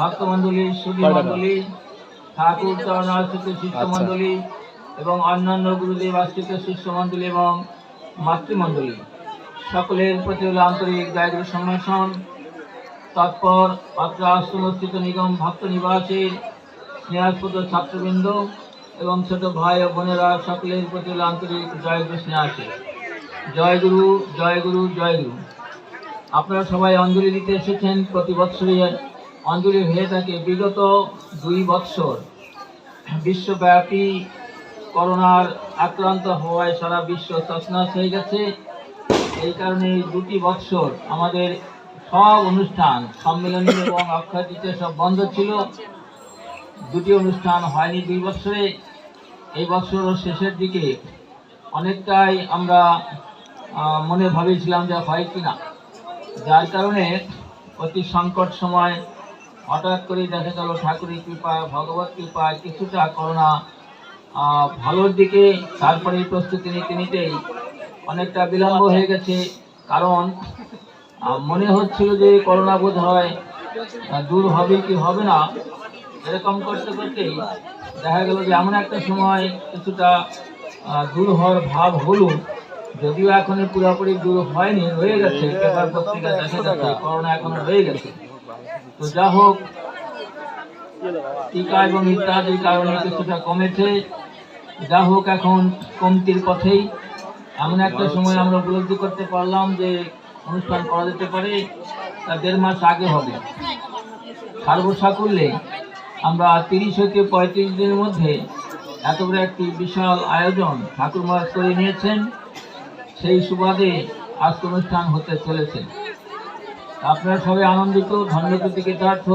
ভক্তমণ্ডলী, সুধীমণ্ডলী, ঠাকুর চরণাশ্রিত শিষ্যমণ্ডলী এবং অন্যান্য গুরুদেব আশ্রিত শিষ্যমণ্ডলী এবং মাতৃমণ্ডলী সকলের প্রতি আন্তরিক জয়গুরু সম্ভাষণ। তৎপর অত্র আশ্রমস্থিত নিগম ভক্ত নিবাসের স্নেহাস্পদ ছাত্রবৃন্দ এবং ছোট ভাই ও বোনেরা সকলের প্রতি আন্তরিক জয়গুরু স্নেহাশী। জয় গুরু, জয় গুরু, জয় গুরু। আপনারা সবাই অঞ্জলি দিতে এসেছেন। প্রতি বৎসরই অঞ্জলি হয়ে থাকে। বিগত 2 বৎসর বিশ্বব্যাপী করোনার আক্রান্ত হওয়ায় সারা বিশ্ব তছনছ হয়ে গেছে। এই কারণে 2টি বৎসর আমাদের সব অনুষ্ঠান, সম্মেলনী এবং অক্ষয় তৃতীয়া সব বন্ধ ছিল। 2টি অনুষ্ঠান হয়নি 2 বৎসরে। এই বছর শেষের দিকে অনেকটাই আমরা মনে ভাবেছিলাম যে হয় কিনা, যার কারণে অতি সংকট সময় হঠাৎ করে দেখা গেল ঠাকুরের কৃপা, ভগবত কৃপা কিছুটা করোনা ভালোর দিকে। তারপরে প্রস্তুতি নিতে নিতেই অনেকটা বিলম্ব হয়ে গেছে, কারণ মনে হচ্ছিল যে করোনা বোধ হয় দূর হবে কি হবে না। এরকম করতে করতেই দেখা গেল যে এমন একটা সময় কিছুটা দূর হওয়ার ভাব হলো, যদিও এখন পুরোপুরি দূর হয়নি, রয়ে গেছে। পেপার পত্রিকা দেখা যাচ্ছে করোনা এখনো রয়ে গেছে। তো যা হোক, টিকা এবং ইত্যাদির কারণে কিছুটা কমেছে। যা হোক, এখন কমতির পথেই। এমন একটা সময় আমরা উপলব্ধি করতে পারলাম যে অনুষ্ঠান করা যেতে পারে, তা 1.5 মাস আগে হবে। সর্বসাকুল্যে আমরা 30 থেকে 35 দিনের মধ্যে এত বড় একটি বিশাল আয়োজন ঠাকুর মহারাজ করে নিয়েছেন। সেই সুবাদে আজকে অনুষ্ঠান হতে চলেছে। আপনারা সবাই আনন্দিত, ধন্যবাদ কৃতার্থ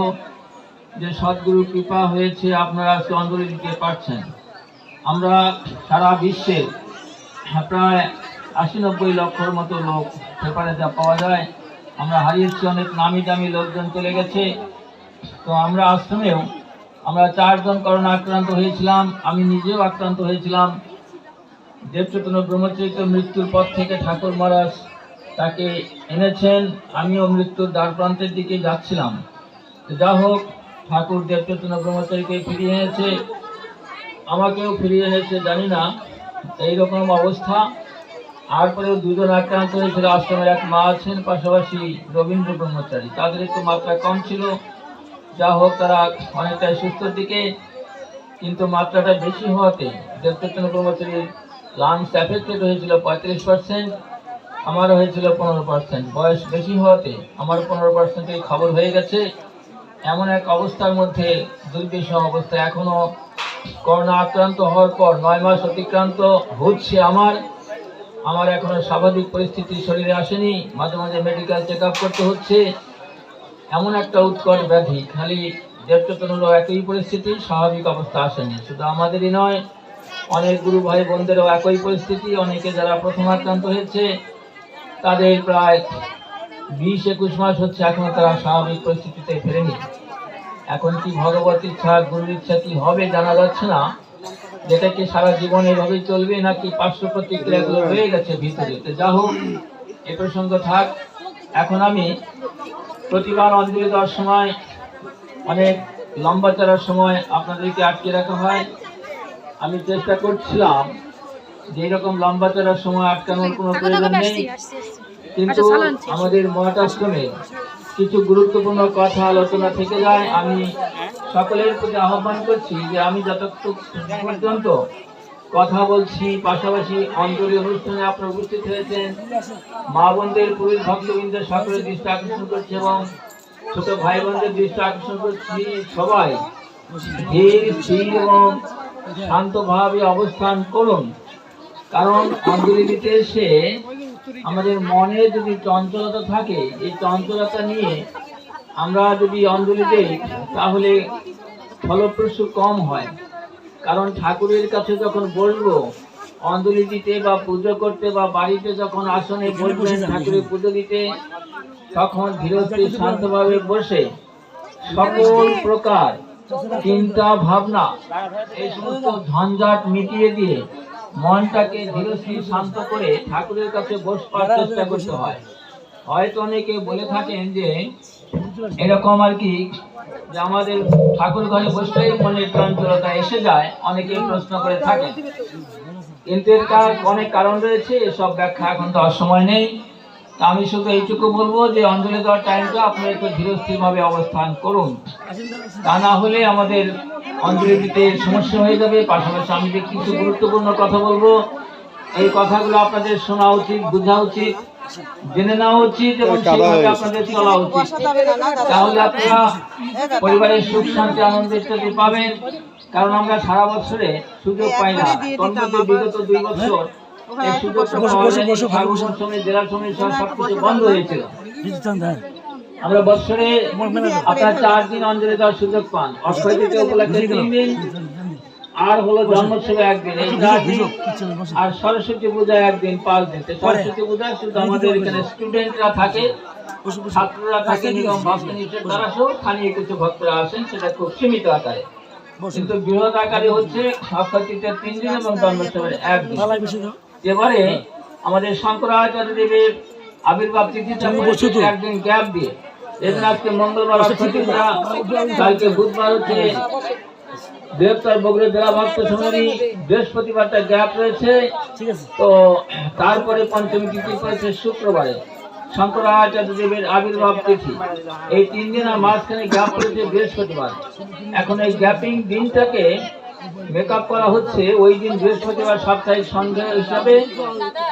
যে সদ্গুরু কৃপা হয়েছে, আপনারা আজকে অঞ্জলি দিতে পারছেন। আমরা সারা বিশ্বে প্রায় 80-90 লক্ষর মতো লোক পেপারে যা পাওয়া যায়। আমরা হারিয়েছি, অনেক নামি দামি লোকজন চলে গেছে। তো আমরা আশ্রমেও আমরা 4 জন করোনা আক্রান্ত হয়েছিলাম। আমি নিজেও আক্রান্ত হয়েছিলাম। দেবচৈতন্য ব্রহ্মচরিত্র মৃত্যুর পর থেকে ঠাকুর মহারাজ তাকে এনেছেন। আমিও মৃত্যুর দ্বার প্রান্তের দিকে যাচ্ছিলাম। যা হোক, ঠাকুর দেবচৈতন্য ব্রহ্মচারীকে ফিরিয়ে এনেছে, আমাকেও ফিরিয়ে এনেছে। জানি না এইরকম অবস্থা। তারপরেও 2 জন আক্রান্ত হয়েছিল। আশ্রমের এক মা আছেন, পাশাপাশি রবীন্দ্র ব্রহ্মচারী, তাদের একটু মাত্রা কম ছিল। যা হোক, তারা অনেকটাই সুস্থর দিকে। কিন্তু মাত্রাটা বেশি হওয়াতে দেবচৈতন্য ব্রহ্মচারীর লাংস অ্যাফেক্টেড হয়েছিল 35%, আমারও হয়েছিল 15%। বয়স বেশি হওয়াতে আমার 15%-এই খবর হয়ে গেছে। এমন এক অবস্থার মধ্যে, দুর্বিষহ অবস্থা। এখনো করোনা আক্রান্ত হওয়ার পর 9 মাস অতিক্রান্ত হচ্ছে। আমার এখনো স্বাভাবিক পরিস্থিতি শরীরে আসেনি। মাঝে মাঝে মেডিকেল চেক আপ করতে হচ্ছে। এমন একটা উৎকট ব্যাধি। খালি দেবচৈতন্যেরও একই পরিস্থিতি, স্বাভাবিক অবস্থা আসেনি। শুধু আমাদেরই নয়, অনেক গুরু ভাই বোনদেরও একই পরিস্থিতি। অনেকে যারা প্রথম আক্রান্ত হয়েছে তাদের প্রায় 20-21 মাস হচ্ছে, এখনো তারা স্বাভাবিক পরিস্থিতিতে ফেরেনি। এখন কি ভগবত ইচ্ছা, গুরুর ইচ্ছা কি হবে জানা যাচ্ছে না। যেটা কি সারা জীবন এভাবেই চলবে, নাকি পার্শ্ব প্রতিক্রিয়াগুলো রয়ে গেছে ভিতরে। যা হোক, এ প্রসঙ্গ থাক। এখন আমি প্রতিবার অঞ্জলি দেওয়ার সময় অনেক লম্বা চড়ার সময় আপনাদেরকে আটকে রাখা হয়। আমি চেষ্টা করছিলাম যে এরকম লম্বা চড়ার সময় আটকানোর কোনো প্রয়োজন নেই, কিন্তু আমাদের মহাটাশ্রমে কিছু গুরুত্বপূর্ণ কথা আলোচনা থেকে যায়। আমি সকলের প্রতি আহ্বান করছি যে আমি যতটুকু পর্যন্ত কথা বলছি, পাশাপাশি অঞ্জলি অনুষ্ঠানে আপনারা উপস্থিত হয়েছেন। মা বোনদের, পুরুষ ভক্তবৃন্দের সকলের দৃষ্টি আকর্ষণ করছি এবং ছোট ভাই বোনদের দৃষ্টি আকর্ষণ করছি। সবাই ধীর, স্থির এবং শান্তভাবে অবস্থান করুন। কারণ অঞ্জলি দিতে এসে আমাদের মনে যদি চঞ্চলতা থাকে, এই চঞ্চলতা নিয়ে আমরা যদি অঞ্জলি দেই তাহলে ফলপ্রসূ কম হয়। কারণ ঠাকুরের কাছে যখন বসবো অঞ্জলি দিতে বা পুজো করতে, বা বাড়িতে যখন আসনে বসবেন ঠাকুরের পুজো দিতে, তখন ধীরস্থির শান্তভাবে বসে সকল প্রকার চিন্তা ভাবনা, এই সমস্ত ঝঞ্ঝাট মিটিয়ে দিয়ে মনটাকে ধীরস্থির শান্ত করে ঠাকুরের কাছে বসবার চেষ্টা করতে হয়। হয়তো অনেকে বলে থাকেন যে এরকম আর কি, যে আমাদের ঠাকুর ঘরে বসলেই মনের চঞ্চলতা এসে যায়, অনেকেই প্রশ্ন করে থাকে, কিন্তু এর অনেক কারণ রয়েছে, এসব ব্যাখ্যা এখন তো সময় নেই। তা আমি শুধু এইটুকু বলবো যে অঞ্জলি দেওয়ার টাইমটা আপনারা একটু ধীরস্থিরভাবে অবস্থান করুন, তা না হলে আমাদের অঞ্জলি দিতে সমস্যা হয়ে যাবে। পাশাপাশি আমি যে কিছু গুরুত্বপূর্ণ কথা বলবো, এই কথাগুলো আপনাদের শোনা উচিত, বোঝা উচিত, জেনে নেওয়া উচিত এবং সেইভাবে আপনাদের চলা উচিত। তাহলে আপনারা পরিবারের সুখ শান্তি আনন্দ ইত্যাদি পাবেন। কারণ আমরা সারা বছরে সুযোগ পাই না, বিগত 2 বছর এই সুযোগ জেলা সমিতি সবকিছু বন্ধ হয়েছিল। আমরা বছরে আপনার 4 দিন অঞ্জলি দেওয়ার সুযোগ পান, অক্ষয় তৃতীয়া উপলক্ষে 3 দিন, আর হলো জন্মোৎসবে 1 দিন, এই 4 দিন, আর সরস্বতী পূজায় 1 দিন, 5 দিন। সরস্বতী পূজায় শুধু আমাদের এখানে স্টুডেন্টরা থাকে, ছাত্ররা থাকে, নিগম ভক্ত নিষেধ দ্বারা সহ স্থানীয় কিছু ভক্তরা আসেন, সেটা খুব সীমিত আকারে। কিন্তু বৃহৎ আকারে হচ্ছে অক্ষয় তৃতীয়ার 3 দিন এবং জন্মোৎসবের 1 দিন। এবারে আমাদের শঙ্করাচার্য দেবের আবির্ভাব তিথিটা 1 দিন গ্যাপ দিয়ে, এদিন আজকে মঙ্গলবার অক্ষয় তৃতীয়া, কালকে বুধবার হচ্ছে বৃহত্তর বগুড়া জেলা ভক্ত সমিতি, বৃহস্পতিবারটা গ্যাপ রয়েছে, তো তারপরে পঞ্চমী তিথি পড়েছে শুক্রবারে শঙ্করাচার্য দেবের আবির্ভাব তিথি। এই 3 দিন আর মাঝখানে গ্যাপ পড়েছে বৃহস্পতিবার। এখন এই গ্যাপিং দিনটাকে মেকআপ করা হচ্ছে ওই দিন বৃহস্পতিবার সাপ্তাহিক সন্ধ্যা হিসাবে,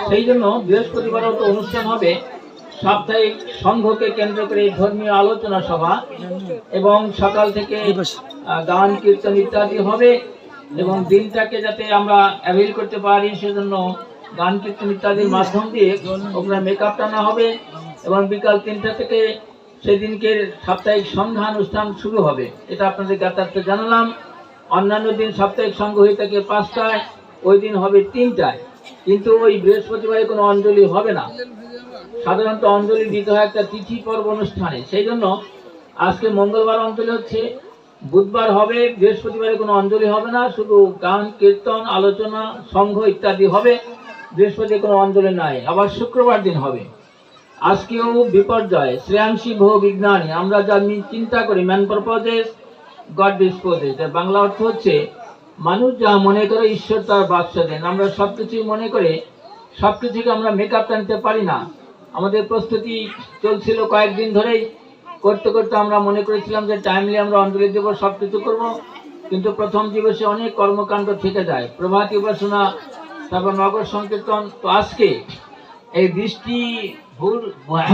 সেই জন্য বৃহস্পতিবারও তো অনুষ্ঠান হবে। সাপ্তাহিক সংঘকে কেন্দ্র করে ধর্মীয় আলোচনা সভা এবং সকাল থেকে গান কীর্তন ইত্যাদি হবে, এবং দিনটাকে যাতে আমরা অ্যাভেল করতে পারি সেজন্য গান কীর্তন ইত্যাদির মাধ্যম দিয়ে ওখানে মেকআপ টানা হবে, এবং বিকাল 3টা থেকে সেদিনকে সাপ্তাহিক সংঘ অনুষ্ঠান শুরু হবে। এটা আপনাদের জ্ঞাতার্থে জানালাম। অন্যান্য দিন সাপ্তাহিক সংঘ হয়ে থাকে 5টায়, ওই দিন হবে 3টায়, কিন্তু ওই বৃহস্পতিবারে কোনো অঞ্জলি হবে না। সাধারণত অঞ্জলি দিতে হয় একটা তিথি পর্ব অনুষ্ঠানে, সেই জন্য আজকে মঙ্গলবার অঞ্জলি হচ্ছে, বুধবার হবে, বৃহস্পতিবারে কোনো অঞ্জলি হবে না, শুধু গান কীর্তন আলোচনা সংঘ ইত্যাদি হবে, বৃহস্পতিবার কোনো অঞ্জলি নাই। আবার শুক্রবার দিন হবে। আজকেও বিপর্যয়, শ্রেয়াংশী বহু বিজ্ঞানী, আমরা যা চিন্তা করি, ম্যান পারপোজেস গড ডিসপোজেস, এর বাংলা অর্থ হচ্ছে মানুষ যা মনে করে ঈশ্বর তার বাদশা দেন। আমরা সবকিছুই মনে করে সবকিছুকে আমরা মেকআপ টানতে পারি না। আমাদের প্রস্তুতি চলছিল কয়েকদিন ধরেই, করতে করতে আমরা মনে করেছিলাম যে টাইমলি আমরা অঞ্জলি দেব, সবকিছু করব, কিন্তু প্রথম দিবসে অনেক কর্মকাণ্ড থেকে যায়, প্রভাতী উপাসনা, তারপর নগর সংকীর্তন। তো আজকে এই বৃষ্টি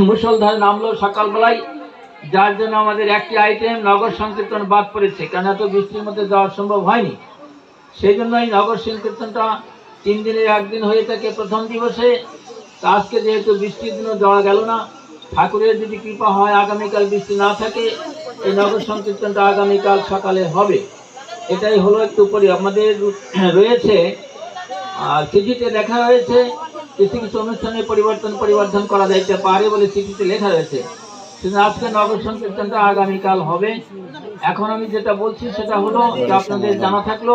মুষলধারে নামলো সকালবেলায়, যার জন্য আমাদের একটি আইটেম নগর সংকীর্তন বাদ পড়েছে, কেন এত বৃষ্টির মধ্যে যাওয়া সম্ভব হয়নি। সেই জন্য এই নগর সংকীর্তনটা 3 দিনের 1 দিন হয়ে থাকে প্রথম দিবসে। আজকে যেহেতু বৃষ্টির দিনও যাওয়া গেল না, ঠাকুরের যদি কৃপা হয় আগামীকাল বৃষ্টি না থাকে, এই নগর সংকীর্তনটা আগামীকাল সকালে হবে। এটাই হলো একটু পরে আমাদের রয়েছে, চিঠিতে লেখা হয়েছে কিছু কিছু অনুষ্ঠানে পরিবর্তন করা যাইতে পারে বলে চিঠিতে লেখা রয়েছে, কিন্তু আজকে নগর সংকীর্তনটা আগামীকাল হবে। এখন আমি যেটা বলছি সেটা হলো যে আপনাদের জানা থাকলো,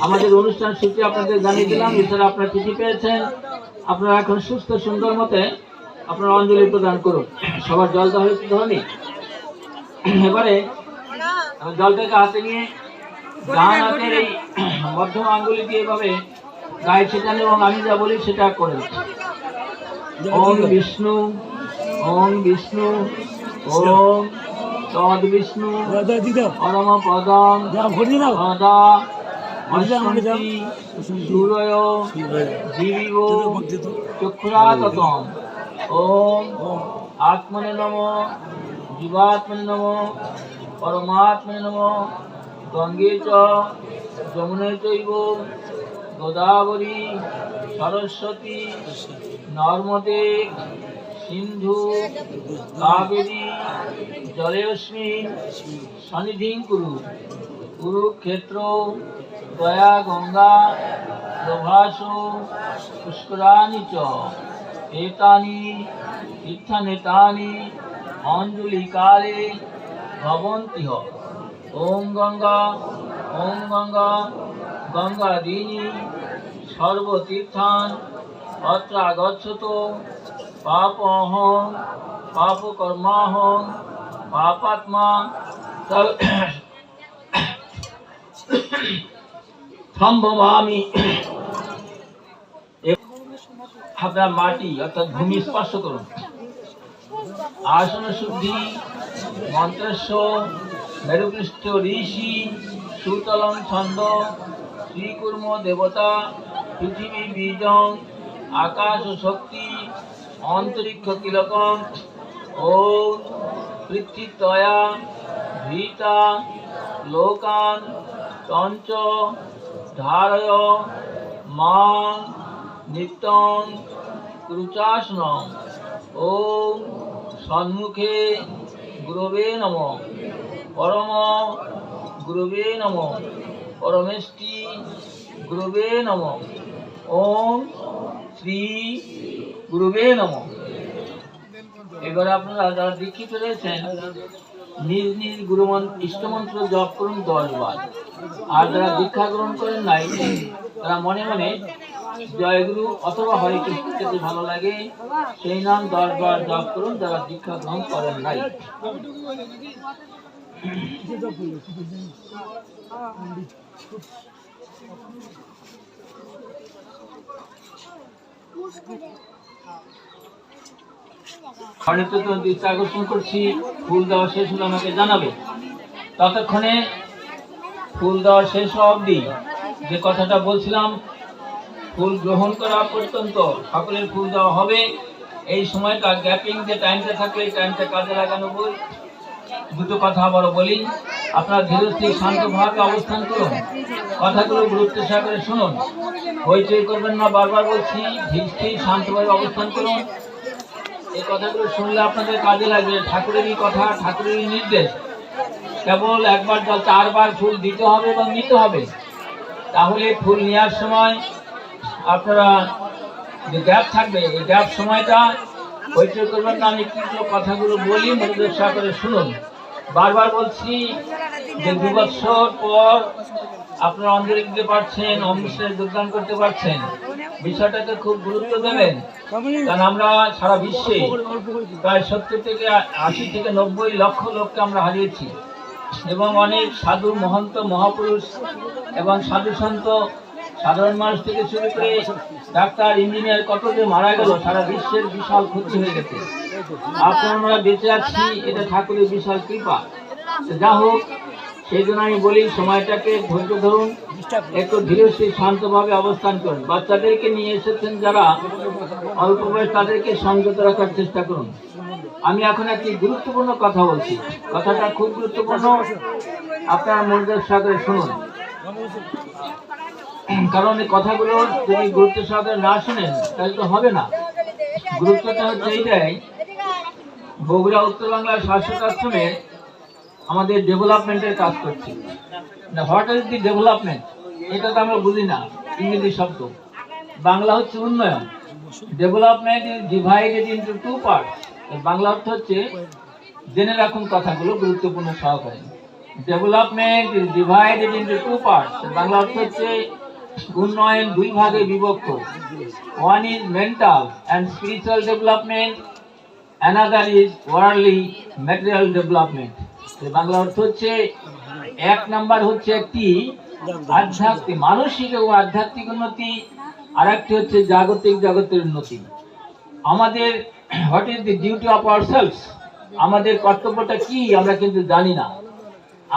আমাদের অনুষ্ঠান সূচি আপনাদের জানিয়ে দিলাম, এছাড়া আপনারা চিঠি পেয়েছেন। আপনারা এখন সুস্থ সুন্দর মতে আপনারা অঞ্জলি প্রদান করুন। সবার জল দেওয়া হয়েছে ধরনি, এবারে জলটাকে হাতে নিয়ে ডান হাতের এই মধ্যম আঙ্গুলি দিয়ে এভাবে গায়ে ছেটান, এবং আমি যা বলি সেটা করেন। ওম বিষ্ণু, ওম বিষ্ণু, ওম তদ বিষ্ণু পরম পদম সদা অশান্তি সূরয় জীব চক্ষুরাততম। ওম আত্মনে নমঃ, জীবাত্মনে নমঃ, পরমাত্মনে নমঃ। গঙ্গে চ যমুনে চৈব গোদাবরী সরস্বতী নর্মদে সিন্ধু কাবেরী জলেস্মিন সন্নিধিং কুরু। কুরুক্ষেত্র দয়া গঙ্গা প্রভাসো পুষ্করাণি চ এতানি তীর্থানেতানি অঞ্জলি কালে ভবন্তিহ। ওম গঙ্গা, ওম গঙ্গা, গঙ্গা দিনী সর্বতীর্থান অত্রা গচ্ছত পাপহং পাপকর্মাহং পাপাত্মা সম্ভবামি। আপনার মাটি অর্থাৎ ভূমি স্পর্শ করুন। আসন শুদ্ধি, মন্ত্রস্য মেরুপৃষ্ঠ ঋষি, সুতলং ছন্দ, শ্রীকুর্ম দেবতা, পৃথিবী বীজং, আকাশ শক্তি, অন্তরিক্ষ কিলকম, ওম পৃথিতয়া ভীতা লোকান তঞ্চ ধারয় মাং নিত্যং কুরুচাসনম। ওম সন্মুখে গুরবে নমঃ, পরম গুরবে নমঃ, পরমেষ্টি গুরবে নমঃ। ওম শ্রী গুরুবে নমঃ। এবারে আপনারা যারা দীক্ষিত রয়েছেন নিজ নিজ ইষ্টমন্ত্র জপ করুন 10 বার। আর যারা দীক্ষা গ্রহণ করেন নাই তারা মনে মনে জয়গুরু অথবা হরে কৃষ্ণ যদি ভালো লাগে সেই নাম 10 বার জপ করুন, যারা দীক্ষা গ্রহণ করেন নাই। দৃষ্টি আকর্ষণ করছি, ফুল দেওয়া শেষ হলে আমাকে জানাবে। ততক্ষণে ফুল দেওয়া শেষ হওয়া অবধি যে কথাটা বলছিলাম, ফুল গ্রহণ করা পর্যন্ত সকলের ফুল দেওয়া হবে। এই সময়টা গ্যাপিং যে টাইমটা থাকে এই টাইমটা কাজে লাগানো বই। দুটো কথা আবারও বলি, আপনারা ধীরস্থির শান্তভাবে অবস্থান করুন, কথাগুলো গুরুত্ব সহকারে শুনুন, হইচই করবেন না। বারবার বলছি ধীরস্থির শান্তভাবে অবস্থান করুন। এই কথাগুলো শুনলে আপনাদের কাজে লাগবে। ঠাকুরেরই কথা, ঠাকুরেরই নির্দেশ। কেবল একবার 4 বার ফুল দিতে হবে এবং নিতে হবে। তাহলে ফুল নেওয়ার সময় আপনারা যে গ্যাপ থাকবে এই গ্যাপ সময়টা হইচই করবেন না। আমি কিছু কথাগুলো বলি, মনোযোগ সহকারে শুনুন। বারবার বলছি যে 2 বছর পর আপনারা অঞ্জলি দিতে পারছেন, অনুষ্ঠানে যোগদান করতে পারছেন, বিষয়টাকে খুব গুরুত্ব দেবেন। কারণ আমরা সারা বিশ্বে প্রায় 70 থেকে 80 থেকে 90 লক্ষ লোককে আমরা হারিয়েছি এবং অনেক সাধু মহন্ত মহাপুরুষ এবং সাধু সন্ত সাধারণ মানুষ থেকে শুরু করে ডাক্তার ইঞ্জিনিয়ার কত যে মারা গেল, সারা বিশ্বের বিশাল ক্ষতি হয়ে গেছে। আপনারা বেঁচে আছি, এটা ঠাকুরের বিশাল কৃপা। যা হোক, সেই জন্য আমি বলি সময়টাকে ধৈর্য ধরুন, একটু ধীরস্থির শান্তভাবে অবস্থান করুন। বাচ্চাদেরকে নিয়ে এসেছেন যারা অল্প বয়স, তাদেরকে সংযত রাখার চেষ্টা করুন। আমি এখন একটি গুরুত্বপূর্ণ কথা বলছি, কথাটা খুব গুরুত্বপূর্ণ, আপনারা মনোযোগ সহকারে শুনুন। কারণ এই কথাগুলো যদি গুরুত্ব সহকারে না শুনেন তাহলে তো হবে না। গুরুত্বটা হচ্ছে এইটাই, বগুড়া উত্তর বাংলার শাশ্বত আশ্রমে আমাদের ডেভেলপমেন্টের কাজ করছি। হোয়াট ইজ দি ডেভেলপমেন্ট, এটা তো আমরা বুঝি না, ইংরেজি শব্দ। বাংলা হচ্ছে উন্নয়ন। Development is divided into 2 parts. Bangla অর্থ হচ্ছে, জেনে রাখুন কথাগুলো গুরুত্বপূর্ণ সহকারে। Development is divided into 2 parts. Bangla অর্থ হচ্ছে উন্নয়ন 2 ভাগে বিভক্ত। One is mental and spiritual development, another is worldly material development. Bangla অর্থ হচ্ছে, 1 নাম্বার হচ্ছে একটি আধ্যাত্মিক মানসিক এবং আধ্যাত্মিক উন্নতি, আর একটি হচ্ছে জাগতিক জগতের উন্নতি। আমাদের what is the duty of ourselves, আমাদের কর্তব্যটা কি আমরা কিন্তু জানি না।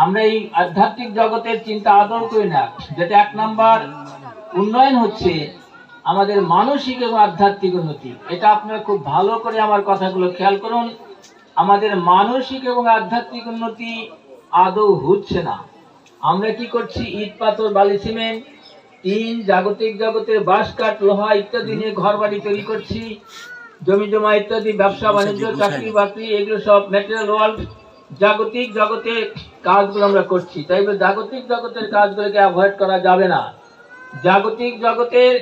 আমরা এই আধ্যাত্মিক জগতের চিন্তা আদর করি না। যেটা 1 নাম্বার উন্নয়ন হচ্ছে আমাদের মানসিক এবং আধ্যাত্মিক উন্নতি। এটা আপনারা খুব ভালো করে আমার কথাগুলো খেয়াল করুন। আমাদের মানসিক এবং আধ্যাত্মিক উন্নতি আদৌ হচ্ছে না। আমরা কি করছি, ইট পাথর বালি সিমেন্ট টিন জাগতিক জগতের বাঁশ কাঠ লোহা ইত্যাদি নিয়ে ঘর বাড়ি তৈরি করছি, জমি জমা ইত্যাদি ব্যবসা বাণিজ্য চাকরি বাকরি এগুলো সব ম্যাটেরিয়াল ওয়ার্ল্ড জাগতিক জগতের কাজগুলো আমরা করছি। তাই জাগতিক জগতের কাজগুলোকে অ্যাভয়েড করা যাবে না। জাগতিক জগতের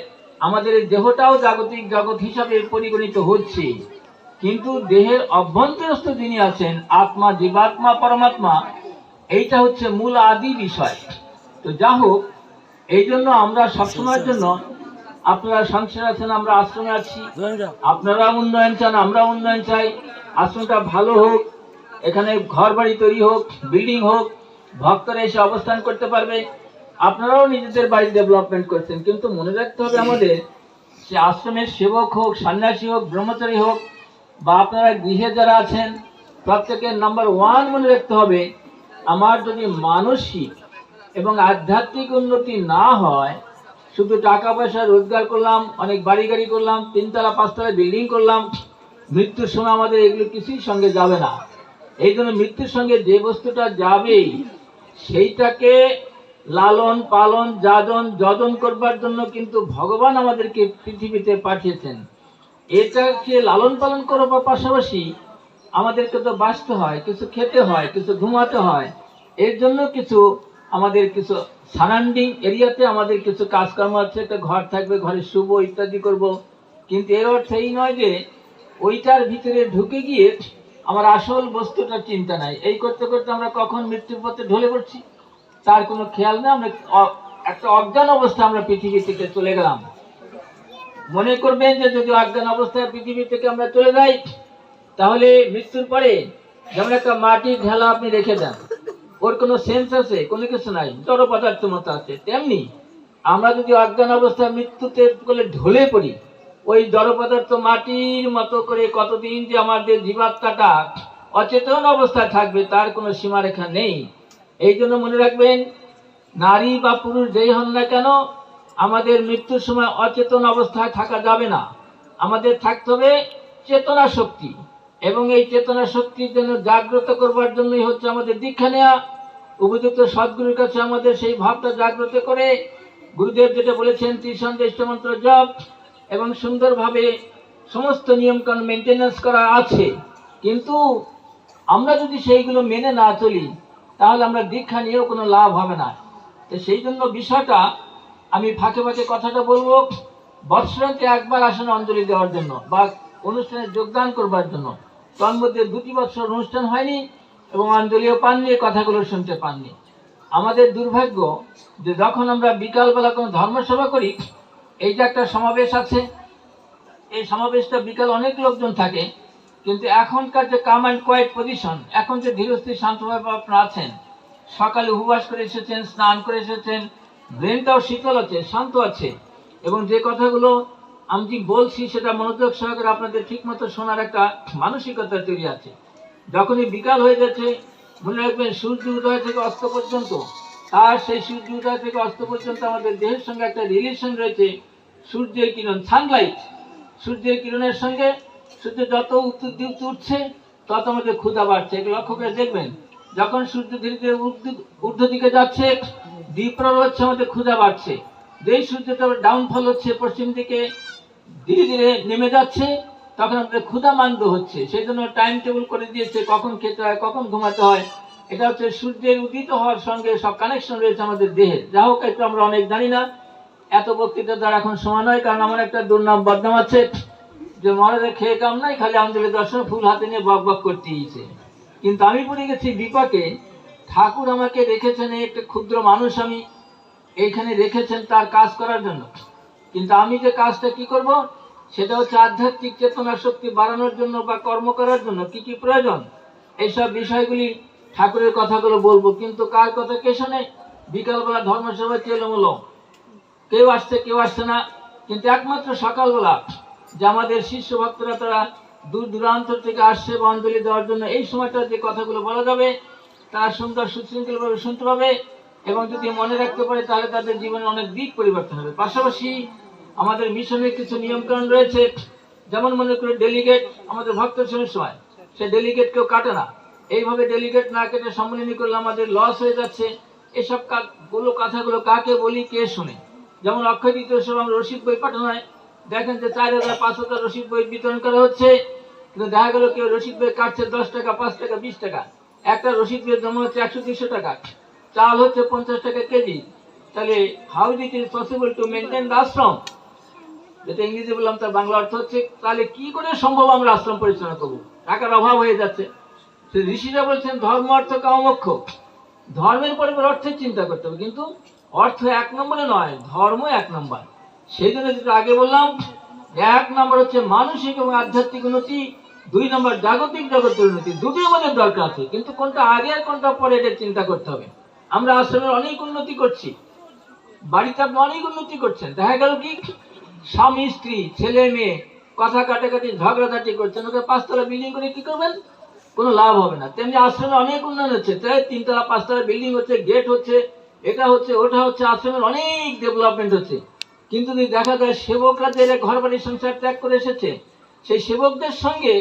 আমাদের দেহটাও জাগতিক জগৎ হিসাবে পরিগণিত হচ্ছে, কিন্তু দেহের অভ্যন্তরস্থ যিনি আছেন আত্মা, জীবাত্মা, পরমাত্মা, এইটা হচ্ছে মূল আদি বিষয়। তো যা হোক, এই জন্য আমরা সবসময়ের জন্য, আপনারা সংসারে আছেন, আমরা আশ্রমে আছি, আপনারা উন্নয়ন চান, আমরা উন্নয়ন চাই, আশ্রমটা ভালো হোক, এখানে ঘর বাড়ি তৈরি হোক, বিল্ডিং হোক, ভক্তরা এসে অবস্থান করতে পারবে। আপনারাও নিজেদের বাড়ি ডেভেলপমেন্ট করছেন, কিন্তু মনে রাখতে হবে আমাদের, সে আশ্রমের সেবক হোক, সন্ন্যাসী হোক, ব্রহ্মচারী হোক, বা আপনারা গৃহে যারা আছেন, প্রত্যেকের নাম্বার ওয়ান মনে রাখতে হবে, আমার যদি মানসিক এবং আধ্যাত্মিক উন্নতি না হয়, শুধু টাকা পয়সা রোজগার করলাম, অনেক বাড়ি গাড়ি করলাম, 3তলা 5তলা বিল্ডিং করলাম, মৃত্যুর সময় আমাদের এগুলো কিছুই সঙ্গে যাবে না। এই জন্য মৃত্যুর সঙ্গে যে বস্তুটা যাবেই সেইটাকে লালন পালন যজন করবার জন্য কিন্তু ভগবান আমাদেরকে পৃথিবীতে পাঠিয়েছেন। এটাকে লালন পালন করার পাশাপাশি আমাদেরকে তো বাঁচতে হয়, কিছু খেতে হয়, কিছু ঘুমাতে হয়। এর জন্য কিছু আমাদের কিছু সারাউন্ডিং এরিয়াতে আমাদের কিছু কাজকর্ম আছে, একটা ঘর থাকবে, ঘরে শুভ ইত্যাদি করব। কিন্তু এর অর্থ এই নয় যে ওইটার ভিতরে ঢুকে গিয়ে আমার আসল বস্তুটা চিন্তা নাই। এই করতে করতে আমরা কখন মৃত্যুর পথে ঢলে পড়ছি তার কোনো খেয়াল নেই। আমরা একটা অজ্ঞান অবস্থা আমরা পৃথিবী থেকে চলে গেলাম। মনে করবেন যে যদি অজ্ঞান অবস্থায় পৃথিবী থেকে আমরা চলে যাই, তাহলে মৃত্যুর পরে যেমন একটা মাটির ঢেলা আপনি রেখে দেন, ওর কোনো সেন্স আছে? কোনো কিছু নাই, জড় পদার্থ মতো আছে। তেমনি আমরা যদি অজ্ঞান অবস্থায় মৃত্যুতে বলে ঢলে পড়ি, ওই জড় পদার্থ মাটির মতো করে কতদিন যে আমাদের জীবাত্মাটা অচেতন অবস্থায় থাকবে তার কোনো সীমারেখা নেই। এই জন্য মনে রাখবেন, নারী বা পুরুষ যেই হন না কেন, আমাদের মৃত্যুর সময় অচেতন অবস্থায় থাকা যাবে না। আমাদের থাকতে হবে চেতনা শক্তি, এবং এই চেতনা শক্তির জন্য জাগ্রত করবার জন্যই হচ্ছে আমাদের দীক্ষা নেওয়া। উপযুক্ত সদ্গুরুর কাছে আমাদের সেই ভাবটা জাগ্রত করে, গুরুদেব যেটা বলেছেন ত্রিসন্দেষ্ট মন্ত্র জপ এবং সুন্দরভাবে সমস্ত নিয়মকানুন মেনটেন্যান্স করা আছে। কিন্তু আমরা যদি সেইগুলো মেনে না চলি, তাহলে আমরা দীক্ষা নিয়েও কোনো লাভ হবে না। তো সেই জন্য বিষয়টা আমি ফাঁকে ফাঁকে কথাটা বলবো, বৎসরান্তে একবার আসেন অঞ্জলি দেওয়ার জন্য বা অনুষ্ঠানে যোগদান করবার জন্য। তার মধ্যে 2টি বছর অনুষ্ঠান হয়নি এবং অঞ্জলিও পাননি, কথাগুলো শুনতে পাননি। আমাদের দুর্ভাগ্য যে যখন আমরা বিকালবেলা কোনো ধর্মসভা করি, এই যে একটা সমাবেশ আছে, এই সমাবেশটা বিকাল অনেক লোকজন থাকে, কিন্তু এখনকার যে কাম অ্যান্ড কোয়াইট পজিশন, এখন যে ধীরস্থির শান্তভাবে আপনারা আছেন, সকালে উপবাস করে এসেছেন, স্নান করে এসেছেন, ব্রেনটাও শীতল আছে, শান্ত আছে, এবং যে কথাগুলো আমি বলছি সেটা মনোযোগ সহকারে আপনাদের ঠিক মতো শোনার একটা মানসিকতা তৈরি আছে। যখনই বিকাল হয়ে যাচ্ছে, মনে রাখবেন সূর্য উদয় থেকে অস্ত পর্যন্ত, আর সেই সূর্য উদয় থেকে অস্ত পর্যন্ত আমাদের দেহের সঙ্গে একটা রিলেশন রয়েছে। সূর্যের কিরণ, সানলাইট, সূর্যের কিরণের সঙ্গে সূর্য যত উত্তর দিকে উঠছে তত আমাদের ক্ষুধা বাড়ছে। এগুলো লক্ষ্য করে দেখবেন, যখন সূর্য ধীরে ধীরে ঊর্ধ্ব দিকে যাচ্ছে, দ্বীপ্রল হচ্ছে, আমাদের ক্ষুধা বাড়ছে। যেই সূর্যটা ডাউনফল হচ্ছে, পশ্চিম দিকে ধীরে ধীরে নেমে যাচ্ছে, তখন আমাদের ক্ষুধা মান্দ হচ্ছে। সেই জন্য টাইম টেবিল করে দিয়েছে, কখন খেতে হয়, কখন ঘুমাতে হয়। এটা হচ্ছে সূর্যের উদিত হওয়ার সঙ্গে সব কানেকশন রয়েছে আমাদের দেহে। যা হোক, একটু আমরা অনেক জানি না, এত বক্তৃতা দ্বারা এখন সময় নয়, কারণ আমার একটা দুর্নাম বদনাম আছে যে মহারাজের খেয়ে কাম নাই, খালি অঞ্জলি দর্শন ফুল হাতে নিয়ে বক বক করতেইছে। কিন্তু আমি পড়ে গেছি বিপাকে। ঠাকুর আমাকে রেখেছেন একটা ক্ষুদ্র মানুষ, আমি এইখানে রেখেছেন তার কাজ করার জন্য। কিন্তু আমি যে কাজটা কি করব, সেটা হচ্ছে আধ্যাত্মিক চেতনা শক্তি বাড়ানোর জন্য বা কর্ম করার জন্য কি কি প্রয়োজন, এইসব বিষয়গুলি ঠাকুরের কথাগুলো বলবো। কিন্তু কার কথা কে শোনে? বিকালবেলা ধর্মসভা চেলোমেলো, কেউ আসছে কেউ আসছে না। কিন্তু একমাত্র সকালবেলা যে আমাদের শিষ্য ভক্তরা তারা দূর দূরান্ত থেকে আসছে অঞ্জলি দেওয়ার জন্য, এই সময়টা যে কথাগুলো বলা যাবে তারা সুন্দর সুশৃঙ্খলভাবে শুনতে পাবে, এবং যদি মনে রাখতে পারে তাহলে তাদের জীবনে অনেক দিক পরিবর্তন হবে। পাশাপাশি আমাদের মিশনের কিছু নিয়মকানুন রয়েছে, যেমন মনে করে ডেলিগেট, আমাদের ভক্ত সময় সে ডেলিগেট কেউ কাটে না। এইভাবে ডেলিগেট না কেটে সম্মিলনী করলে আমাদের লস হয়ে যাচ্ছে। এসব কথাগুলো কাকে বলি, কে শুনে? যেমন অক্ষয় তৃতীয় সময় আমরা রসিদ বই পাঠানো হয়, দেখেন যে 4000-5000 রসিদ বই বিতরণ করা হচ্ছে, কিন্তু দেখা গেল কেউ রসিদ বই কাটছে 10 টাকা, 5 টাকা, 20 টাকা। একটা রসিদ বইয়ের দাম হচ্ছে 100-200 টাকা, চাল হচ্ছে 50 টাকা কেজি। তাহলে how it is possible to maintain the ashram? যেটা ইংরেজি বললাম তার বাংলা অর্থ হচ্ছে তাহলে কি করে সম্ভব আমরা আশ্রম পরিচালনা করবো? টাকার অভাব হয়ে যাচ্ছে। ঋষিরা বলছেন ধর্ম অর্থ কাম মোক্ষ। ধর্মের পরিবার অর্থের চিন্তা করতে হবে, কিন্তু অর্থ 1 নম্বরে নয়, ধর্ম 1 নম্বর। সেই জন্য যেটা আগে বললাম, 1 নম্বর হচ্ছে মানসিক এবং আধ্যাত্মিক উন্নতি, দুই নম্বর জাগতিক জগতের উন্নতি, দুটোই আমাদের দরকার আছে, কিন্তু কোনটা আগে আর কোনটা পরে এটা চিন্তা করতে হবে। আমরা আশ্রমের অনেক উন্নতি করছি, বাড়িতে আপনি অনেক উন্নতি করছেন, দেখা গেল কি স্বামী স্ত্রী ছেলে মেয়ে কথা কাটাকাটি ঝগড়াঝাটি করছেন, ওকে 5 তলা বিল্ডিং করে কি করবেন? কোনো লাভ হবে না। তেমনি আশ্রমে অনেক উন্নয়ন হচ্ছে, তাই 3 তলা 5 তলা বিল্ডিং হচ্ছে, গেট হচ্ছে, এটা হচ্ছে ওটা হচ্ছে, আশ্রমের অনেক ডেভেলপমেন্ট হচ্ছে। কিন্তু যদি দেখা যায় সেবকরা যে ঘর বাড়ি সংসার ত্যাগ করে এসেছে, সেই সেবকদের সঙ্গে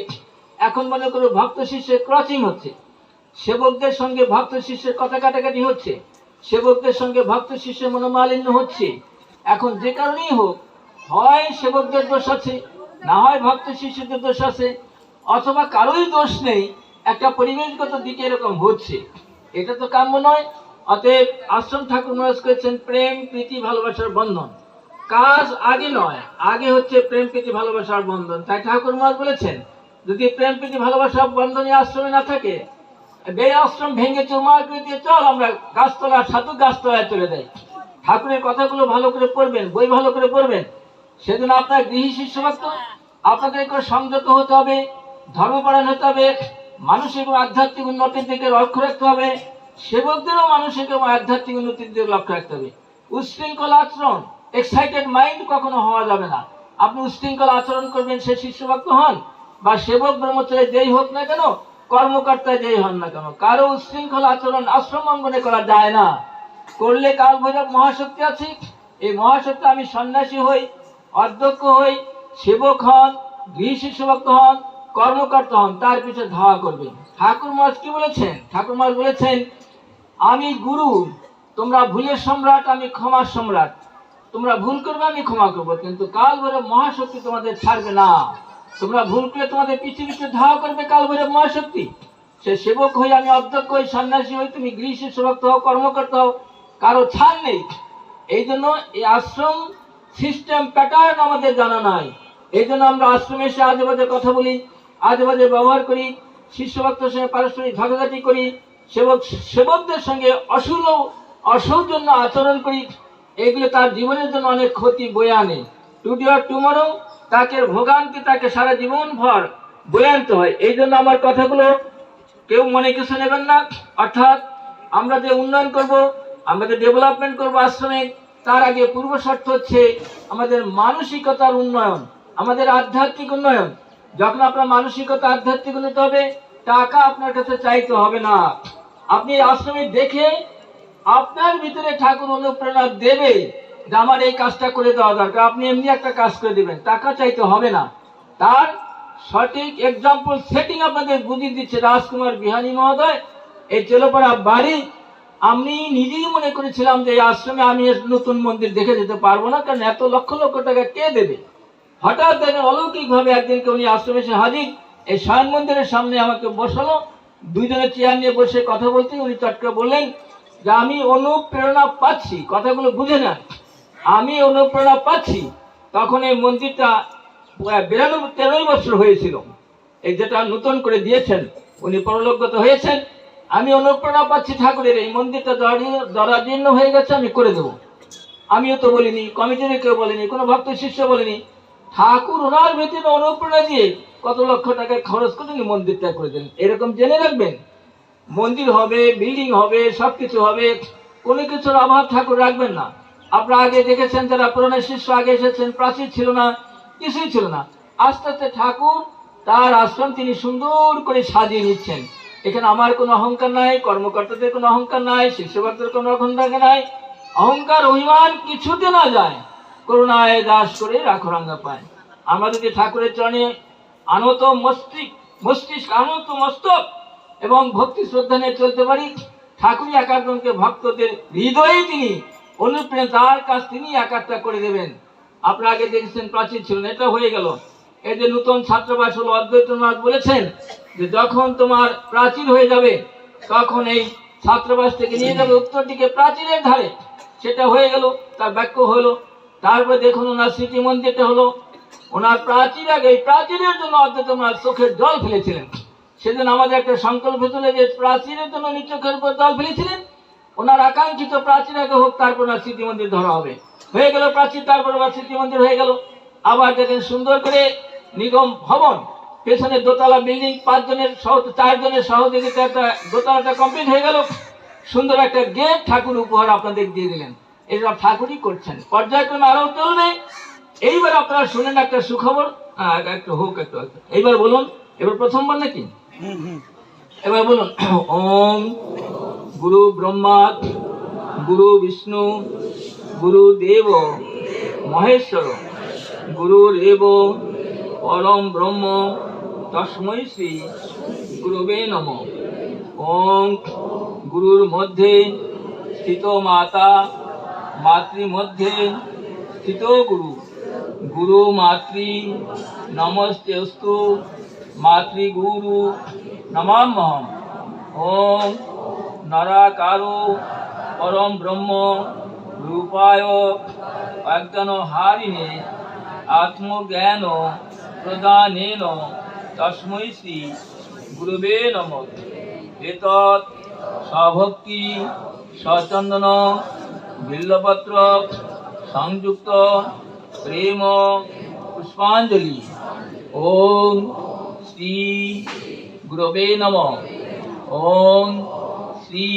এখন মনে করো ভক্ত শিষ্যের ক্রসিং হচ্ছে, সেবকদের সঙ্গে ভক্ত শিষ্যের কথা কাটাকাটি হচ্ছে, সেবকদের সঙ্গে ভক্ত শিষ্যের মনোমালিন্য হচ্ছে। এখন যে কারণেই হোক, হয় সেবকদের দোষ আছে, না হয় ভক্ত শিষ্যদের দোষ আছে, অথবা কারোই দোষ নেই, একটা পরিবেশগত দিকে এরকম হচ্ছে। এটা তো কাম্য নয়। অতএব আশ্রম ঠাকুর মহারাজ করেছেন প্রেম প্রীতি ভালোবাসার বন্ধন। কাজ আগে নয়, আগে হচ্ছে প্রেম প্রীতি ভালোবাসার বন্ধন। তাই ঠাকুর মহারাজ বলেছেন যদি প্রেম প্রীতি ভালোবাসার বন্ধনই আশ্রমে না থাকে, এই আশ্রম ভেঙে চুরমার করে দিয়ে চল আমরা গাছতলা সাধু গাছতলায় চলে যাই। ঠাকুরের কথাগুলো ভালো করে পড়বেন, বই ভালো করে পড়বেন, সেজন্য আপনার গৃহী শিষ্যভক্ত আপনাদের করে সংযত হতে হবে, ধর্মপরায়ণ হতে হবে, মানসিক ও আধ্যাত্মিক উন্নতির দিকে লক্ষ্য রাখতে হবে, সেবকদেরও মানসিক এবং আধ্যাত্মিক উন্নতির দিকে লক্ষ্য রাখতে হবে। উচ্ছৃঙ্খল আচরণ, এক্সাইটেড মাইন্ড কখনো হওয়া যাবে না। আপনি উচ্ছৃঙ্খল আচরণ করবেন, সে শিষ্যভক্ত হন বা সেবক ব্রহ্মচারী যেই হোক না কেন, কর্মকর্তা যেই হন না কেন, কারো উচ্ছৃঙ্খল আচরণ আশ্রম অঙ্গনে করা যায় না। করলে কাল ভৈরব মহাশক্তি আছে, এই মহাশক্তি আমি সন্ন্যাসী হই, অধ্যক্ষ হই, সেবক হন, গৃহ শিষ্যভক্ত হন, কর্মকর্তা হন, তার পিছনে ধাওয়া করবে। ঠাকুর মহারাজ কি বলেছেন? ঠাকুর মহারাজ বলেছেন আমি গুরু, তোমরা ভুলের সম্রাট, আমি ক্ষমার সম্রাট। তোমরা ভুল করবে, আমি ক্ষমা করবো, কিন্তু কাল ভৈরব মহাশক্তি তোমাদের ছাড়বে না। তোমরা ভুল করলে তোমাদের পিছু পিছু ধাওয়া করবে কাল ভৈরব মহাশক্তি। সে সেবক হই, আমি অধ্যক্ষ হই, সন্ন্যাসী হই, তুমি গৃহ শিষ্যভক্ত হও, কর্মকর্তা হও, কারো ছাড় নেই। এই জন্য এই আশ্রম সিস্টেম প্যাটার্ন আমাদের জানা নাই। এই জন্য আমরা আশ্রমে এসে আজে বাজে কথা বলি, আজে বাজে ব্যবহার করি, শিষ্যভক্তের সঙ্গে পারস্পরিক ঝগড়াঝাটি করি, সেবকদের সঙ্গে অসৌজন্য আচরণ করি। এগুলো তার জীবনের জন্য অনেক ক্ষতি বয়ে আনে। টুডে অর টুমরো তাকে ভোগান্তি, তাকে সারা জীবন ভর বয়ে আনতে হয়। এই জন্য আমার কথাগুলো কেউ মনে কিছু নেবেন না। অর্থাৎ আমরা যে উন্নয়ন করব, আমরা যে ডেভেলপমেন্ট করবো আশ্রমে, তার আগে পূর্ব শর্ত হচ্ছে আমাদের মানসিকতার উন্নয়ন, আমাদের আধ্যাত্মিক উন্নয়ন। যখন আপনার মানসিকতা আধ্যাত্মিক উন্নতি হবে, টাকা আপনার কাছে চাইতে হবে না। আপনি আশ্রমে দেখে আপনার ভিতরে ঠাকুর অনুপ্রেরণা দেবে যে আমার এই কাজটা করে দেওয়া দরকার, আপনি এমনি একটা কাজ করে দিবেন, টাকা চাইতে হবে না। তার সঠিক এক্সাম্পল সেটিং আপনাদের বুঝিয়ে দিচ্ছে রাজকুমার বিহারী মহোদয়। এই চেলোপাড়া বাড়ি আমি নিজেই মনে করেছিলাম যে এই আশ্রমে আমি নতুন মন্দির দেখে যেতে পারবো না, কারণ এত লক্ষ লক্ষ টাকা কে দেবে। হঠাৎ দেখেন অলৌকিক ভাবে একদিনকে উনি আশ্রমে এসে হাজির, এই শয়ন মন্দিরের সামনে আমাকে বসালো, দুইজনে চেয়ার নিয়ে বসে কথা বলতে উনি চটকে বললেন যে আমি অনুপ্রেরণা পাচ্ছি, কথাগুলো বুঝে নেন, আমি অনুপ্রেরণা পাচ্ছি। তখন এই মন্দিরটা 92-93 বছর হয়েছিল, এই যেটা নতুন করে দিয়েছেন, উনি পরলোকগত হয়েছেন। আমি অনুপ্রেরণা পাচ্ছি ঠাকুরের, এই মন্দিরটা জরাজীর্ণ হয়ে গেছে, আমি করে দেবো। আমিও তো বলিনি, কমিটির কেউ বলেনি, কোনো ভক্ত শিষ্য বলেনি, ঠাকুর ওনার ভিতরে অনুপ্রেরণা দিয়ে কত লক্ষ টাকা খরচ করে উনি মন্দিরটা করে দেন। এরকম জেনে রাখবেন, মন্দির হবে, বিল্ডিং হবে, সবকিছু হবে, কোনো কিছুর অভাব ঠাকুর রাখবেন না। আপনারা আগে দেখেছেন, যারা পুরনো শিষ্য আগে এসেছেন, প্রাচীর ছিল না, কিছুই ছিল না। আস্তে আস্তে ঠাকুর তার আশ্রম তিনি সুন্দর করে সাজিয়ে নিচ্ছেন। এখানে আমার কোনো অহংকার নাই, কর্মকর্তাদের কোনো অহংকার নাই, শিষ্যভক্তের কোনো অহংকার নাই। অহংকার অভিমান কিছুতে না যায়, করুণায় দাস করে রাখো রাঙ্গা পায়। আমরা যদি ঠাকুরের চরণে আনত মস্তিষ্ক, আনত মস্তক এবং ভক্তি শ্রদ্ধা নিয়ে চলতে পারি, ঠাকুরই একাত্মকে ভক্তদের হৃদয়ে তিনি অনুপ্রেরণা, তার কাজ তিনি একাত্মা করে দেবেন। আপনারা আগে দেখেছেন প্রাচীর ছিল না, এটা হয়ে গেল। এই যে নতুন ছাত্রাবাস হলো, অদ্বৈতনাথ বলেছেন যে যখন তোমার প্রাচীর হয়ে যাবে, তখন এই ছাত্রাবাস থেকে নিয়ে যাবে উত্তর দিকে প্রাচীরের ধারে। সেটা হয়ে গেল, তার বাক্য হলো। তারপরে দেখুন ওনার স্মৃতি মন্দিরটা হলো। ওনার প্রাচীর আগে, এই প্রাচীরের জন্য অদ্বৈতনাথ চোখের জল ফেলেছিলেন। সেদিন আমাদের একটা সংকল্প ছিল যে প্রাচীরের জন্য উনি চোখের উপর জল ফেলেছিলেন। ওনার আকাঙ্ক্ষিত প্রাচীর আগে হোক, তারপর ওনার স্মৃতি মন্দির ধরা হবে। হয়ে গেল প্রাচীর, তারপর আবার স্মৃতি মন্দির হয়ে গেল। আবার দেখেন সুন্দর করে নিগম ভবন, পেছনে দোতলা বিল্ডিং, 4 জনের সহযোগিতা একটা দোতলাটা কমপ্লিট হয়ে গেল। সুন্দর একটা গেট ঠাকুর উপহার আপনাদের দিয়ে দিলেন। এসব ঠাকুরই করছেন, পর্যায়ক্রমে আরো চলবে। এইবার আপনারা শুনেন একটা সুখবর। একটু হোক, একটু এইবার বলুন। এবার প্রথমবার নাকি? এবার বলুন, ওম গুরু ব্রহ্মা গুরু বিষ্ণু গুরু দেব মহেশ্বর গুরুরেব পরম ব্রহ্ম তস্मै শ্রী গুরুবে নমঃ। ওম গুরুর মধ্যে স্থিত মাতা, মাতৃ মধ্যে স্থিত গুরু, গুরু মাতৃ নমস্তেস্তু মাতৃগুরু নমাম্যহম। ওম নরাকারো পরম ব্রহ্ম রূপায় অজ্ঞানহারিণে আত্মজ্ঞান প্রদানেন তস্मै শ্রী গুরুবে নমঃ। এতৎ সভক্তি সচন্দন বিল্লপত্র সংযুক্ত প্রেম পুষ্পাঞ্জলি। ওম শ্রী গুরবে নমঃ। ওম শ্রী